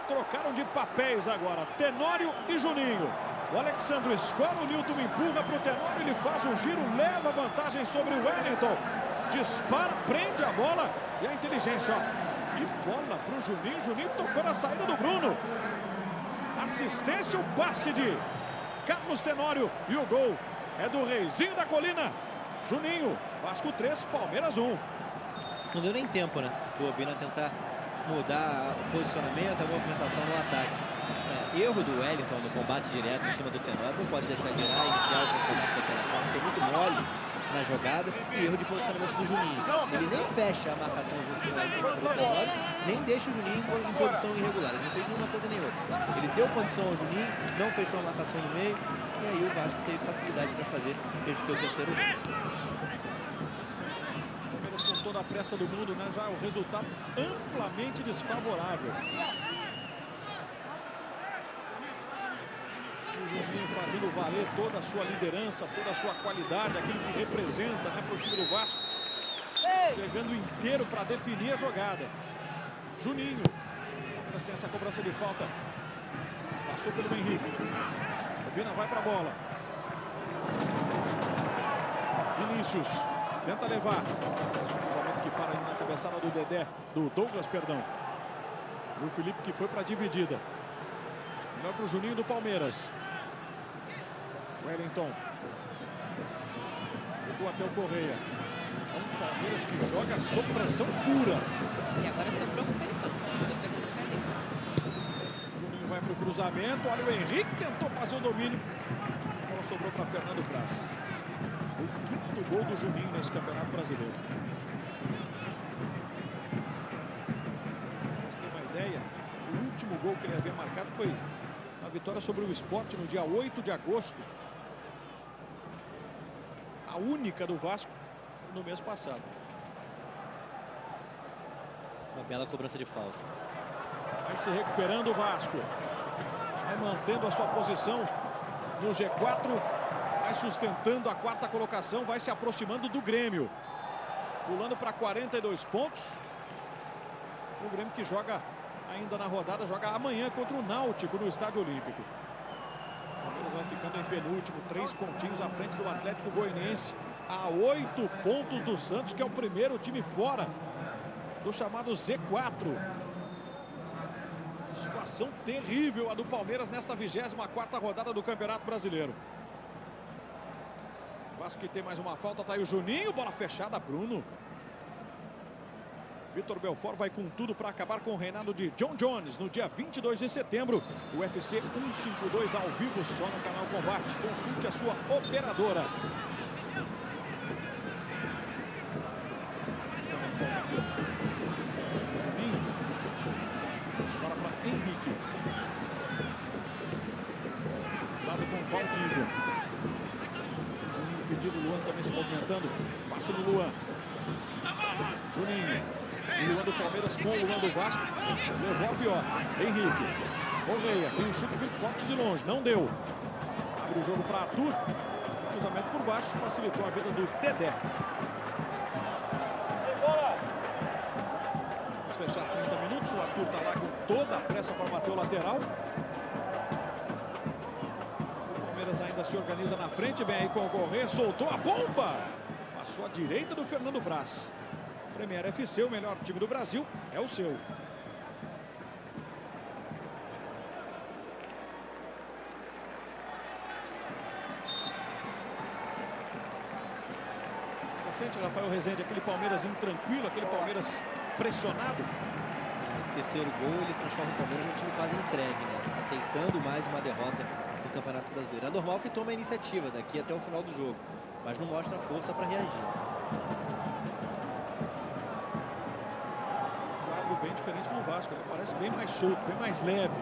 trocaram de papéis agora, Tenório e Juninho. O Alexandre escola, o Nilton empurra para o Tenório, ele faz um giro, leva vantagem sobre o Wellington. Dispara, prende a bola e a inteligência, ó. Que bola para o Juninho, Juninho tocou na saída do Bruno. Assistência, o passe de Carlos Tenório e o gol é do Reizinho da Colina. Juninho, Vasco 3, Palmeiras 1. Não deu nem tempo, né? O Obina tentar mudar o posicionamento, a movimentação no ataque. Erro do Wellington no combate direto em cima do Tenório. Não pode deixar girar, iniciar o contra-ataque daquela forma. Foi muito mole na jogada e erro de posicionamento do Juninho. Ele nem fecha a marcação junto com o Wellington em cima do Tenório, nem deixa o Juninho em posição irregular. Ele não fez nenhuma coisa nem outra. Ele deu condição ao Juninho, não fechou a marcação no meio e aí o Vasco teve facilidade para fazer esse seu terceiro gol. Com toda a pressa do mundo, né? Já o resultado amplamente desfavorável. O Juninho fazendo valer toda a sua liderança, toda a sua qualidade, aquilo que representa, né, para o time do Vasco. Chegando inteiro para definir a jogada. Juninho. Mas tem essa cobrança de falta. Passou pelo Henrique. Obina vai para a bola. Vinícius. Tenta levar. Mas um cruzamento que para ali na cabeçada do Dedé, do Douglas, perdão. E o Felipe que foi para a dividida. Melhor para o Juninho do Palmeiras. Wellington. Ficou até o Correia. É um Palmeiras que joga sob pressão pura. E agora sobrou para o Felipão. Torcedor pegando o pé dele. Juninho vai para o cruzamento. Olha o Henrique, tentou fazer o domínio. A bola sobrou para Fernando Praz. O quinto gol do Juninho nesse Campeonato Brasileiro. Pra você ter uma ideia, o último gol que ele havia marcado foi a vitória sobre o Sport no dia 8 de agosto. A única do Vasco no mês passado. Uma bela cobrança de falta. Vai se recuperando o Vasco. Vai mantendo a sua posição no G4. Vai sustentando a quarta colocação, vai se aproximando do Grêmio. Pulando para 42 pontos. O Grêmio que joga ainda na rodada, joga amanhã contra o Náutico no Estádio Olímpico. O Palmeiras vai ficando em penúltimo, 3 pontinhos à frente do Atlético Goianiense. A 8 pontos do Santos, que é o primeiro time fora do chamado Z4. Situação terrível a do Palmeiras nesta 24ª rodada do Campeonato Brasileiro. Vasco que tem mais uma falta, tá aí o Juninho, bola fechada, Bruno. Vitor Belfort vai com tudo para acabar com o reinado de John Jones no dia 22 de setembro. O UFC 152 ao vivo só no canal Combate. Consulte a sua operadora. Juninho. Escola para Henrique. De lado com Valdívia. Juninho pedido, Luan também se movimentando. Passe no Luan. Juninho. O Luan do Palmeiras com o Luan do Vasco. Levou a pior. Henrique. Correia. Tem um chute muito forte de longe. Não deu. Abre o jogo para Arthur. Cruzamento por baixo, facilitou a vida do Dedé. Vamos fechar 30 minutos. O Arthur está lá com toda a pressa para bater o lateral. O Palmeiras ainda se organiza na frente. Vem aí com o Corrêa, soltou a bomba. Passou à direita do Fernando Praz. Premier FC, o melhor time do Brasil, é o seu. Você sente, Rafael Rezende, aquele Palmeiras intranquilo, aquele Palmeiras pressionado? Esse terceiro gol, ele transforma o Palmeiras num time quase entregue, né? Aceitando mais uma derrota no Campeonato Brasileiro. É normal que tome a iniciativa daqui até o final do jogo, mas não mostra força para reagir. Bem diferente do Vasco, ele parece bem mais solto, bem mais leve.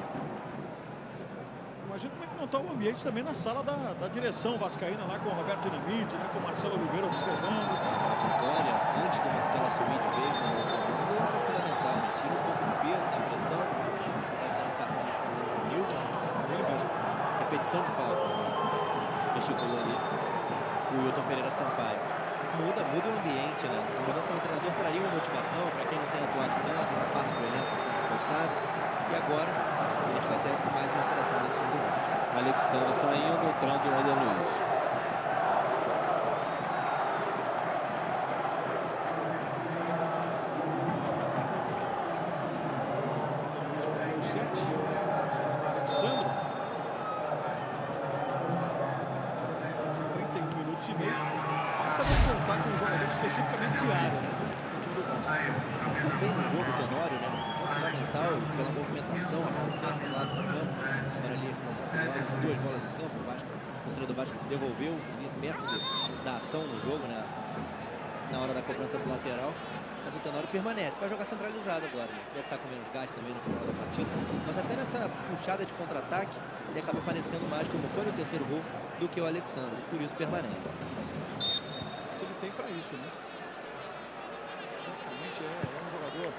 Imagina como é que não está o ambiente também na sala da direção vascaína, lá com o Roberto Dinamite, né, com o Marcelo Oliveira observando. A vitória, antes do Marcelo assumir de vez, né, o comando era fundamental, né? Tira um pouco do peso da pressão. Vai sair um cartão nesse momento do Newton, Ele mesmo. repetição de falta, né? Gesticulou ali o Wilton Pereira Sampaio. Muda o ambiente, né? A mudança no treinador traria uma motivação para quem não tem atuado tanto, na parte do elenco que tem postado. E agora a gente vai ter mais uma alteração nesse time do Vasco. Alexandre saindo, entrando o Éder Luiz. Luiz com o número 7. Alexandre. 31 minutos e meio. Passa a não contar com um jogador especificamente de área, né? O time do Vasco. Está também no jogo o Tenório, né? Foi fundamental pela movimentação, aparecendo dos lados do campo. Agora ali a situação curiosa, com 2 bolas em campo. O Vasco, o torcedor do Vasco devolveu ali perto da ação no jogo, né? Na hora da cobrança do lateral. Mas o Tenório permanece, vai jogar centralizado agora, né? Deve estar com menos gás também no final da partida. Mas até nessa puxada de contra-ataque, ele acaba aparecendo mais, como foi no terceiro gol, do que o Alexandre. Por isso permanece. Se ele tem para isso, né? Basicamente é um jogador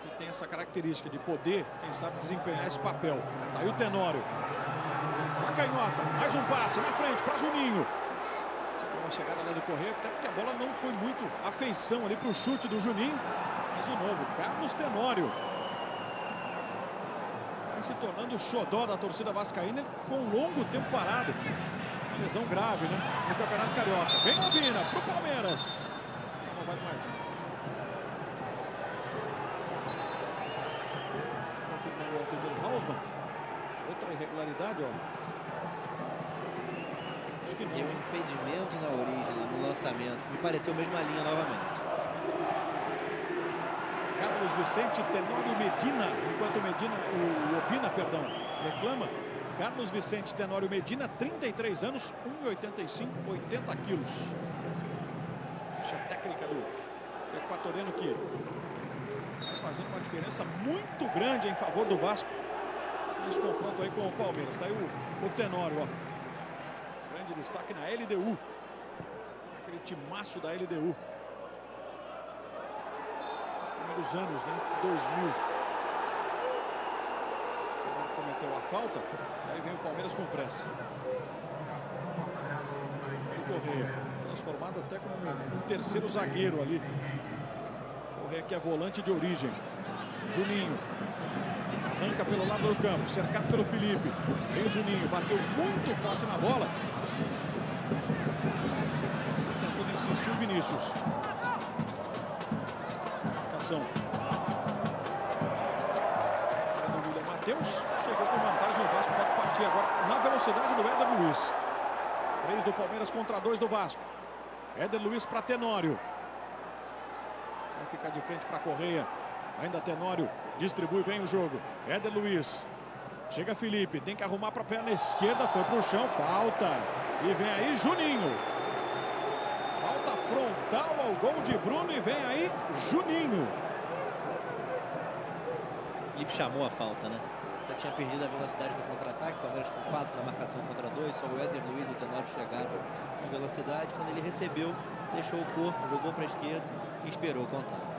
que tem essa característica de poder, quem sabe, desempenhar esse papel. Tá aí o Tenório. A canhota, mais um passe na frente para Juninho. Uma chegada lá do Corrêa, até porque a bola não foi muito afeição ali para o chute do Juninho. Mas de novo, Carlos Tenório. Vai se tornando o xodó da torcida vascaína. Ele ficou um longo tempo parado. Uma lesão grave, né? No Campeonato Carioca. Vem Lobina pro Palmeiras. Não vale mais nada. Confirmando o Altemir Hausmann. Outra irregularidade, ó. Acho que não. Teve um impedimento na origem, no lançamento. Me pareceu a mesma linha novamente. Carlos Vicente, Tenório Medina. Enquanto o Opina, perdão, reclama. Carlos Vicente, Tenório Medina, 33 anos, 1,85, 80 quilos. Ficha técnica do equatoriano que vai fazendo uma diferença muito grande em favor do Vasco. Nesse confronto aí com o Palmeiras. Está aí o Tenório, ó. Grande destaque na LDU. Aquele timaço da LDU. Os primeiros anos, né? 2000. Cometeu a falta. Aí vem o Palmeiras com pressa. O Corrêa, transformado até como um terceiro zagueiro ali. Corrêa que é volante de origem. Juninho. Arranca pelo lado do campo, cercado pelo Felipe. Vem o Juninho, bateu muito forte na bola. Tentando insistir o Vinícius. Marcação. O William Matheus chegou com vantagem. O Vasco pode partir agora na velocidade do Éder Luiz. 3 do Palmeiras contra 2 do Vasco. Éder Luiz para Tenório. Vai ficar de frente para Corrêa. Ainda Tenório distribui bem o jogo. Éder Luiz. Chega Felipe, tem que arrumar para a perna esquerda, foi para o chão, falta. E vem aí Juninho. Falta frontal ao gol de Bruno e vem aí Juninho. Felipe chamou a falta, né? Já tinha perdido a velocidade do contra-ataque, Palmeiras com 4 na marcação contra 2, só o Éder Luiz e o Tenório chegaram com velocidade. Quando ele recebeu, deixou o corpo, jogou para a esquerda e esperou o contato.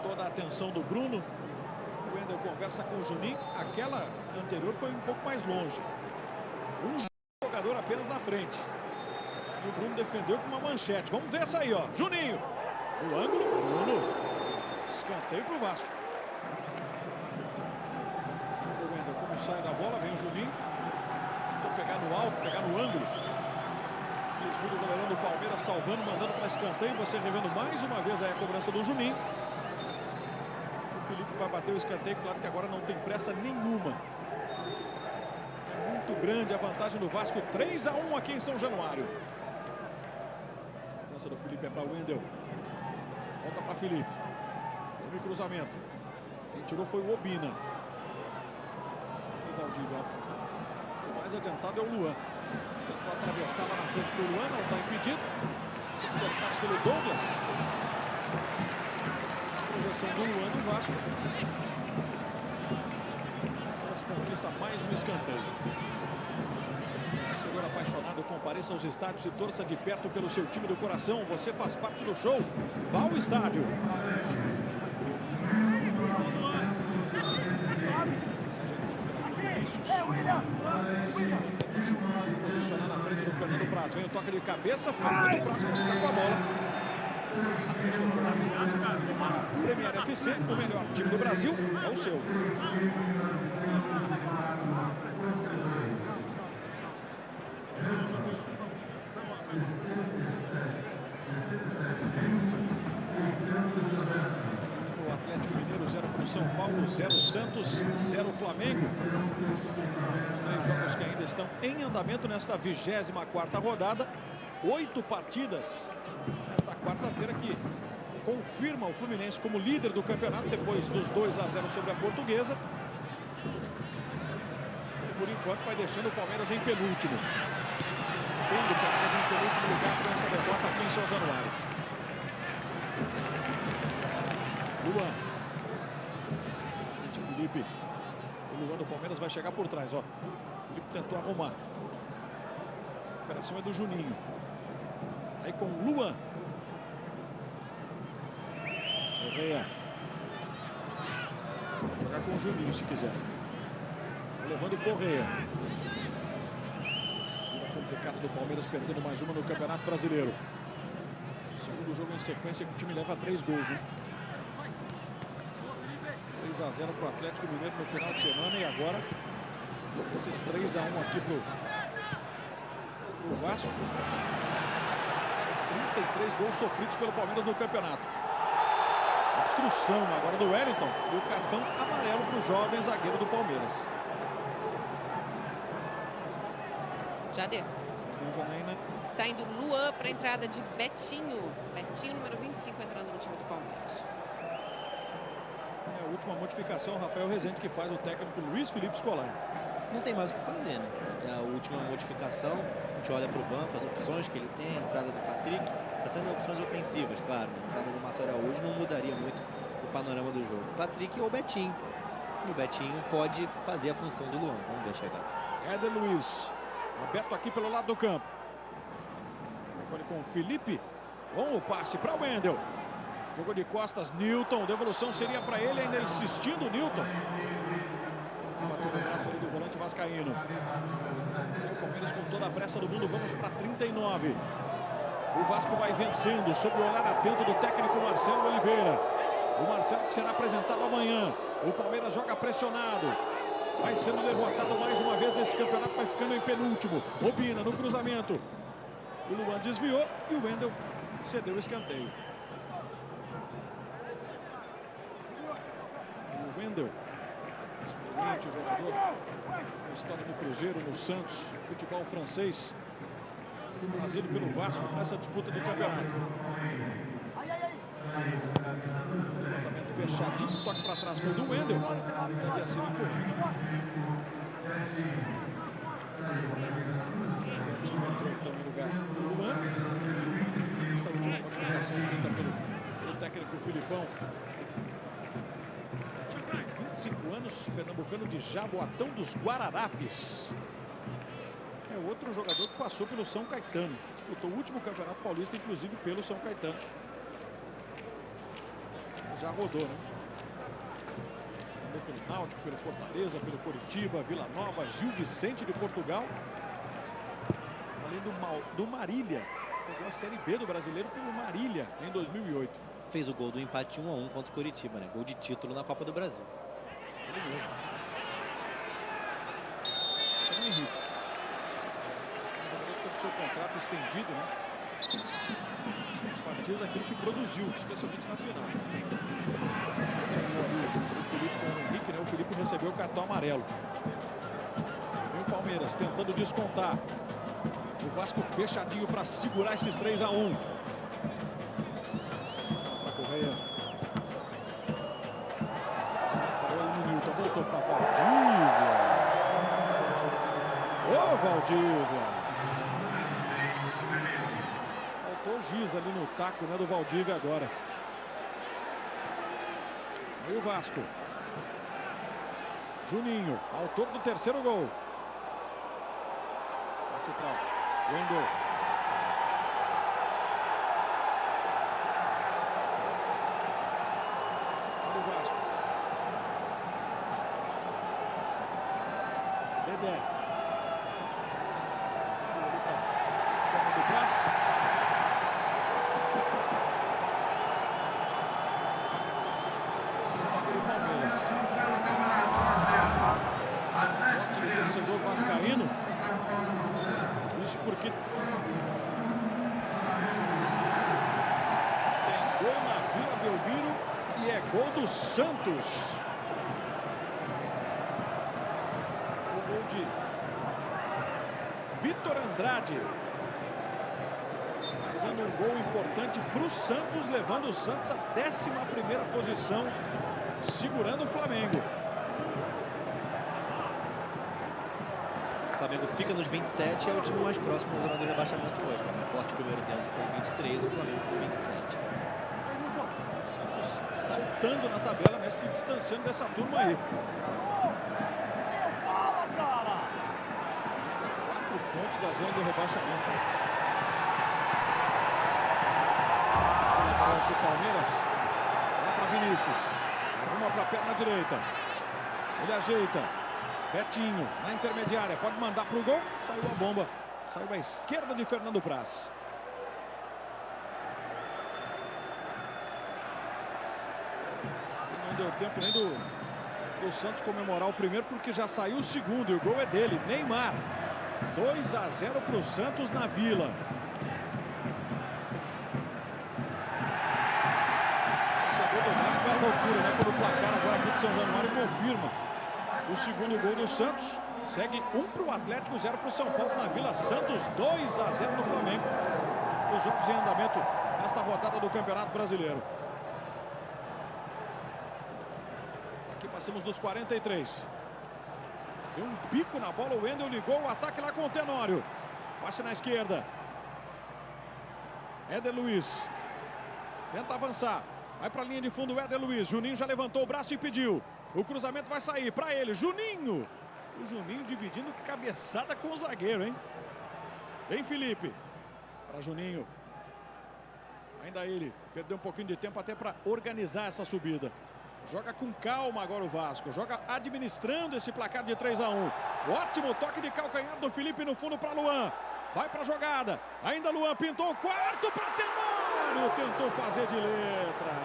Toda a atenção do Bruno. O Wendel conversa com o Juninho. Aquela anterior foi um pouco mais longe. jogador apenas na frente. E o Bruno defendeu com uma manchete. Vamos ver essa aí, ó. Juninho. No ângulo, Bruno. Escanteio pro Vasco. O Wendel, como sai da bola, vem o Juninho. Vou pegar no alto, pegar no ângulo. Desvio do goleirão do Palmeiras, salvando, mandando para escanteio. Você revendo mais uma vez aí a cobrança do Juninho. O Felipe vai bater o escanteio. Claro que agora não tem pressa nenhuma. É muito grande a vantagem do Vasco. 3-1 aqui em São Januário. A cobrança do Felipe é para o Wendel. Volta para Felipe. Vem cruzamento. Quem tirou foi o Obina. O Valdívia. O mais adiantado é o Luan. Tentou atravessar lá na frente para o Luan. Não está impedido. Acertado pelo Douglas. Projeção do Luan do Vasco. Mas conquista mais um escanteio. Torcedor apaixonado, compareça aos estádios e torça de perto pelo seu time do coração. Você faz parte do show. Vá ao estádio. Vinícius. Tenta se posicionar na frente do Fernando Praz. Vem o toque de cabeça. Falta do Praz para ficar com a bola. Premier FC, o melhor time do Brasil, é o seu. O Atlético Mineiro, 0 para o São Paulo, 0 Santos, 0 Flamengo. Os 3 jogos que ainda estão em andamento nesta 24ª rodada. 8 partidas nesta quarta-feira que confirma o Fluminense como líder do campeonato depois dos 2-0 sobre a Portuguesa. E por enquanto vai deixando o Palmeiras em penúltimo. Tendo o Palmeiras em penúltimo lugar com essa derrota aqui em São Januário. Luan. Essa frente Felipe. O Luan do Palmeiras vai chegar por trás, ó. Felipe tentou arrumar. A operação é do Juninho. Aí com o Luan. Correia. Pode jogar com o Juninho se quiser. Vai levando o Correia. Vida complicada do Palmeiras, perdendo mais uma no Campeonato Brasileiro. Segundo jogo em sequência que o time leva 3 gols, né? 3-0 para o Atlético Mineiro no final de semana. E agora esses 3-1 aqui pro Vasco. 33 gols sofridos pelo Palmeiras no campeonato. Obstrução agora do Wellington e o cartão amarelo para o jovem zagueiro do Palmeiras. Jadê. Janaína. Saindo Luan para a entrada de Betinho. Betinho, número 25, entrando no time do Palmeiras. É a última modificação, Rafael Rezende, que faz o técnico Luiz Felipe Scolari. Não tem mais o que fazer, né? É a última modificação. A gente olha para o banco, as opções que ele tem, a entrada do Patrick. Está sendo opções ofensivas, claro. A entrada do Marcelo Araújo não mudaria muito o panorama do jogo. Patrick ou Betinho. E o Betinho pode fazer a função do Luan. Vamos ver chegar. Éder Luiz. Aberto aqui pelo lado do campo. Agora com o Felipe. Bom o passe para o Wendel. Jogou de costas, Newton. Devolução seria para ele, ainda insistindo o Newton. Bateu no braço ali do volante vascaíno. E o Palmeiras com toda a pressa do mundo. Vamos para 39. O Vasco vai vencendo sob o olhar atento do técnico Marcelo Oliveira. O Marcelo que será apresentado amanhã. O Palmeiras joga pressionado. Vai sendo levantado mais uma vez nesse campeonato. Vai ficando em penúltimo. Obina no cruzamento. O Luan desviou e o Wendel cedeu o escanteio. E o Wendel, experiente jogador, uma história no Cruzeiro, no Santos, futebol francês, trazido pelo Vasco para essa disputa de campeonato. Levantamento fechadinho, toque para trás foi do Wendel. Já havia sido empurrado. O time entrou então no lugar do Luan. Essa última modificação feita pelo técnico Filipão. Tem 25 anos, pernambucano de Jaboatão dos Guararapes. É outro jogador que passou pelo São Caetano. Disputou o último campeonato paulista, inclusive pelo São Caetano. Já rodou, né? Andou pelo Náutico, pelo Fortaleza, pelo Coritiba, Vila Nova, Gil Vicente de Portugal. também do Marília. Jogou a Série B do Brasileiro pelo Marília em 2008. Fez o gol do empate 1-1 contra o Coritiba, né? Gol de título na Copa do Brasil. Ele mesmo. É o Henrique. O jogador que teve seu contrato estendido, né? A partir daquilo que produziu, especialmente na final. Se estranhou ali o Felipe com o Henrique, né? O Felipe recebeu o cartão amarelo. Vem o Palmeiras tentando descontar. O Vasco fechadinho para segurar esses 3-1. Para Correia. Parou ali no Nilton. Voltou para Valdívia. Ô, Valdívia. Faltou giz ali no taco, né, do Valdívia agora. Aí o Vasco. Juninho, autor do terceiro gol. Passe para Wendel. Olha o Vasco. Dedé. Ali para Fernando Praz. Toque do Palmeiras. Ação forte do torcedor vascaíno. Isso porque tem gol na Vila Belmiro e é gol do Santos. O gol de Vitor Andrade. Fazendo um gol importante para o Santos, levando o Santos à 11ª posição, segurando o Flamengo. O Flamengo fica nos 27 e é o time mais próximo da zona do rebaixamento hoje. O Sport primeiro dentro com 23, o Flamengo com 27. O Santos saltando na tabela, né, se distanciando dessa turma aí. 4 pontos da zona do rebaixamento. Lateral para o Palmeiras. Lá para Vinícius. Arruma para a perna direita. Ele ajeita. Betinho, na intermediária, pode mandar para o gol. Saiu a bomba, saiu à esquerda de Fernando Praz. E não deu tempo nem do Santos comemorar o primeiro, porque já saiu o segundo e o gol é dele, Neymar. 2-0 para o Santos na Vila. O torcedor do Vasco é uma loucura, né? Quando o placar agora aqui de São Januário confirma o segundo gol do Santos. Segue 1 para o Atlético, 0 para o São Paulo na Vila. Santos 2-0 no Flamengo. Os jogos em andamento nesta rodada do Campeonato Brasileiro. Aqui passamos dos 43. Deu um pico na bola, o Wendel ligou o ataque lá com o Tenório. Passe na esquerda. Éder Luiz. Tenta avançar. Vai para a linha de fundo o Éder Luiz. Juninho já levantou o braço e pediu. O cruzamento vai sair para ele, Juninho. O Juninho dividindo cabeçada com o zagueiro, hein? Vem Felipe. Para Juninho. Ainda ele. Perdeu um pouquinho de tempo até para organizar essa subida. Joga com calma agora o Vasco. Joga administrando esse placar de 3-1. Ótimo toque de calcanhar do Felipe no fundo para Luan. Vai para a jogada. Ainda Luan pintou o quarto para Tenório. Tentou fazer de letra.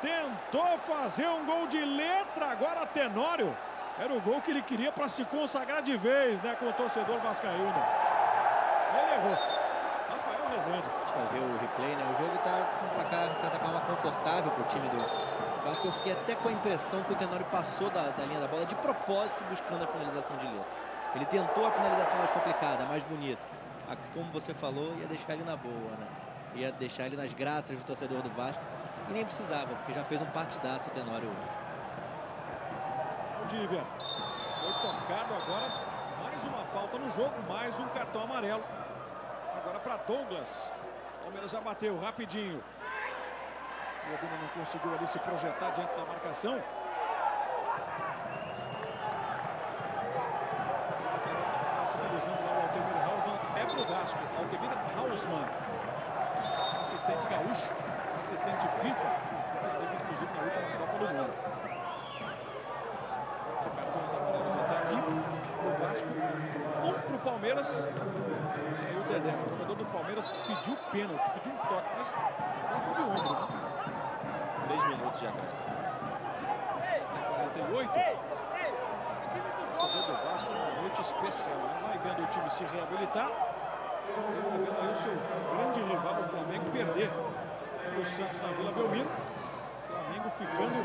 Tentou fazer um gol de letra, agora Tenório. Era o gol que ele queria para se consagrar de vez, né, com o torcedor vascaíno. Ele errou. Rafael Rezende. A gente vai ver o replay, né? O jogo está com um placar, de certa forma, confortável para o time do Vasco. Eu fiquei até com a impressão que o Tenório passou da linha da bola de propósito, buscando a finalização de letra. Ele tentou a finalização mais complicada, mais bonita. Como você falou, ia deixar ele na boa, né? Ia deixar ele nas graças do torcedor do Vasco. E nem precisava, porque já fez um partidaço o Tenório hoje. Valdívia. Foi tocado agora. Mais uma falta no jogo, mais um cartão amarelo. Agora para Douglas. O Palmeiras já bateu rapidinho. O Obina não conseguiu ali se projetar diante da marcação. O lateral está sinalizando lá o Altemir Hausmann. É para o Vasco. Altemir Hausmann. Assistente gaúcho. Assistente FIFA, que esteve inclusive na última Copa do Mundo. Cartões amarelos até aqui, pro Vasco, 1 pro Palmeiras. Palmeiras. E o Dedé, o jogador do Palmeiras, pediu pênalti, pediu um toque, mas não foi de ombro. Né? 3 minutos de acréscimo. Até 48. O torcedor do Vasco numa noite especial. Né? Vai vendo o time se reabilitar. E vai vendo aí o seu grande rival, o Flamengo, perder para o Santos na Vila Belmiro. O Flamengo ficando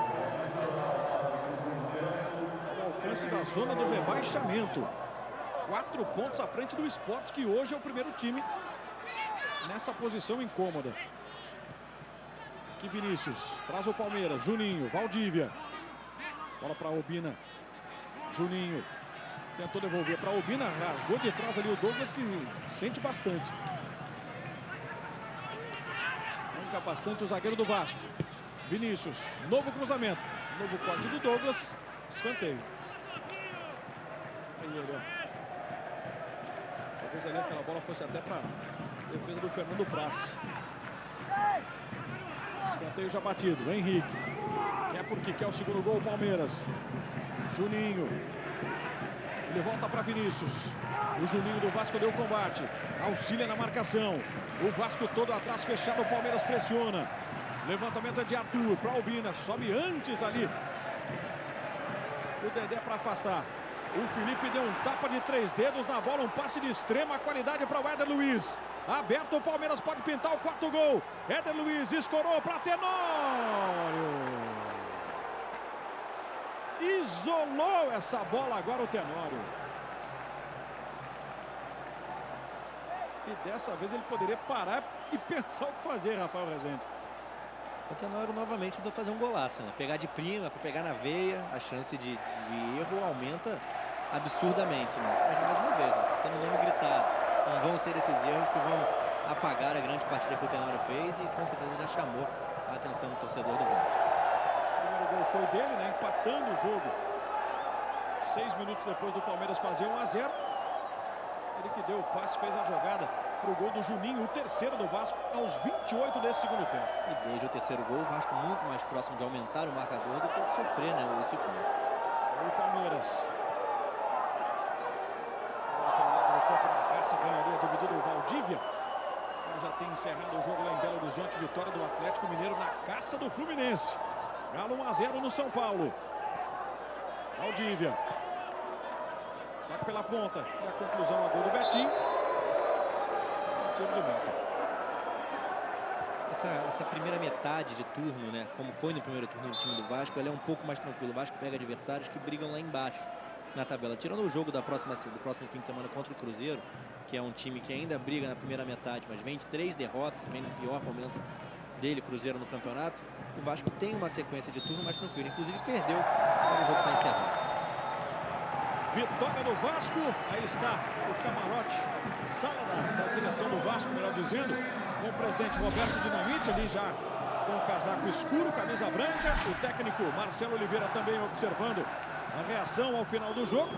ao alcance da zona do rebaixamento. 4 pontos à frente do Sport, que hoje é o primeiro time nessa posição incômoda. Aqui Vinícius, traz o Palmeiras, Juninho, Valdívia. Bola para Obina. Juninho tentou devolver para Obina, rasgou de trás ali o Douglas, que sente bastante. Arranca bastante o zagueiro do Vasco. Vinícius, novo cruzamento. Novo corte do Douglas, escanteio. Aí ele, ó. Talvez ali aquela bola fosse até para defesa do Fernando Praz. Escanteio já batido. Henrique. Quer porque quer o segundo gol, o Palmeiras. Juninho. Ele volta para Vinícius. O Juninho do Vasco deu combate. Auxilia na marcação. O Vasco todo atrás fechado. O Palmeiras pressiona. Levantamento é de Arthur para Albina. Sobe antes ali. O Dedé para afastar. O Felipe deu um tapa de 3 dedos na bola, um passe de extrema qualidade para o Éder Luiz. Aberto, o Palmeiras pode pintar o 4º gol. Éder Luiz escorou para Tenório. Isolou essa bola agora o Tenório. E dessa vez ele poderia parar e pensar o que fazer, Rafael Rezende. O Tenório novamente tentou fazer um golaço, né? Pegar de prima, para pegar na veia, a chance de erro aumenta absurdamente, né? Mas mais uma vez, né? Tendo o nome gritado, não vão ser esses erros que vão apagar a grande partida que o Tenório fez e com certeza já chamou a atenção do torcedor do Vasco. O primeiro gol foi dele, né? Empatando o jogo. 6 minutos depois do Palmeiras fazer 1-0. Ele que deu o passe, fez a jogada para o gol do Juninho, o 3º do Vasco, aos 28 desse segundo tempo. E desde o 3º gol, o Vasco muito mais próximo de aumentar o marcador do que de sofrer, né, o segundo. Aí o Palmeiras. Agora pelo lado do campo, na raça, ganharia dividido o Valdívia. Ele já tem encerrado o jogo lá em Belo Horizonte, vitória do Atlético Mineiro na caça do Fluminense. Galo 1-0 no São Paulo. Valdívia. Toque pela ponta. E a conclusão a gol do Betinho. Tiro de meta. Essa primeira metade de turno, né, como foi no primeiro turno do time do Vasco, ela é um pouco mais tranquilo. O Vasco pega adversários que brigam lá embaixo na tabela. Tirando o jogo do próximo fim de semana contra o Cruzeiro, que é um time que ainda briga na primeira metade, mas vem de 3 derrotas, vem no pior momento dele, Cruzeiro, no campeonato. O Vasco tem uma sequência de turno mais tranquila. Inclusive perdeu quando o jogo está encerrado. Vitória do Vasco, aí está o camarote, a sala da direção do Vasco, melhor dizendo, com o presidente Roberto Dinamite ali já com o casaco escuro, camisa branca, o técnico Marcelo Oliveira também observando a reação ao final do jogo.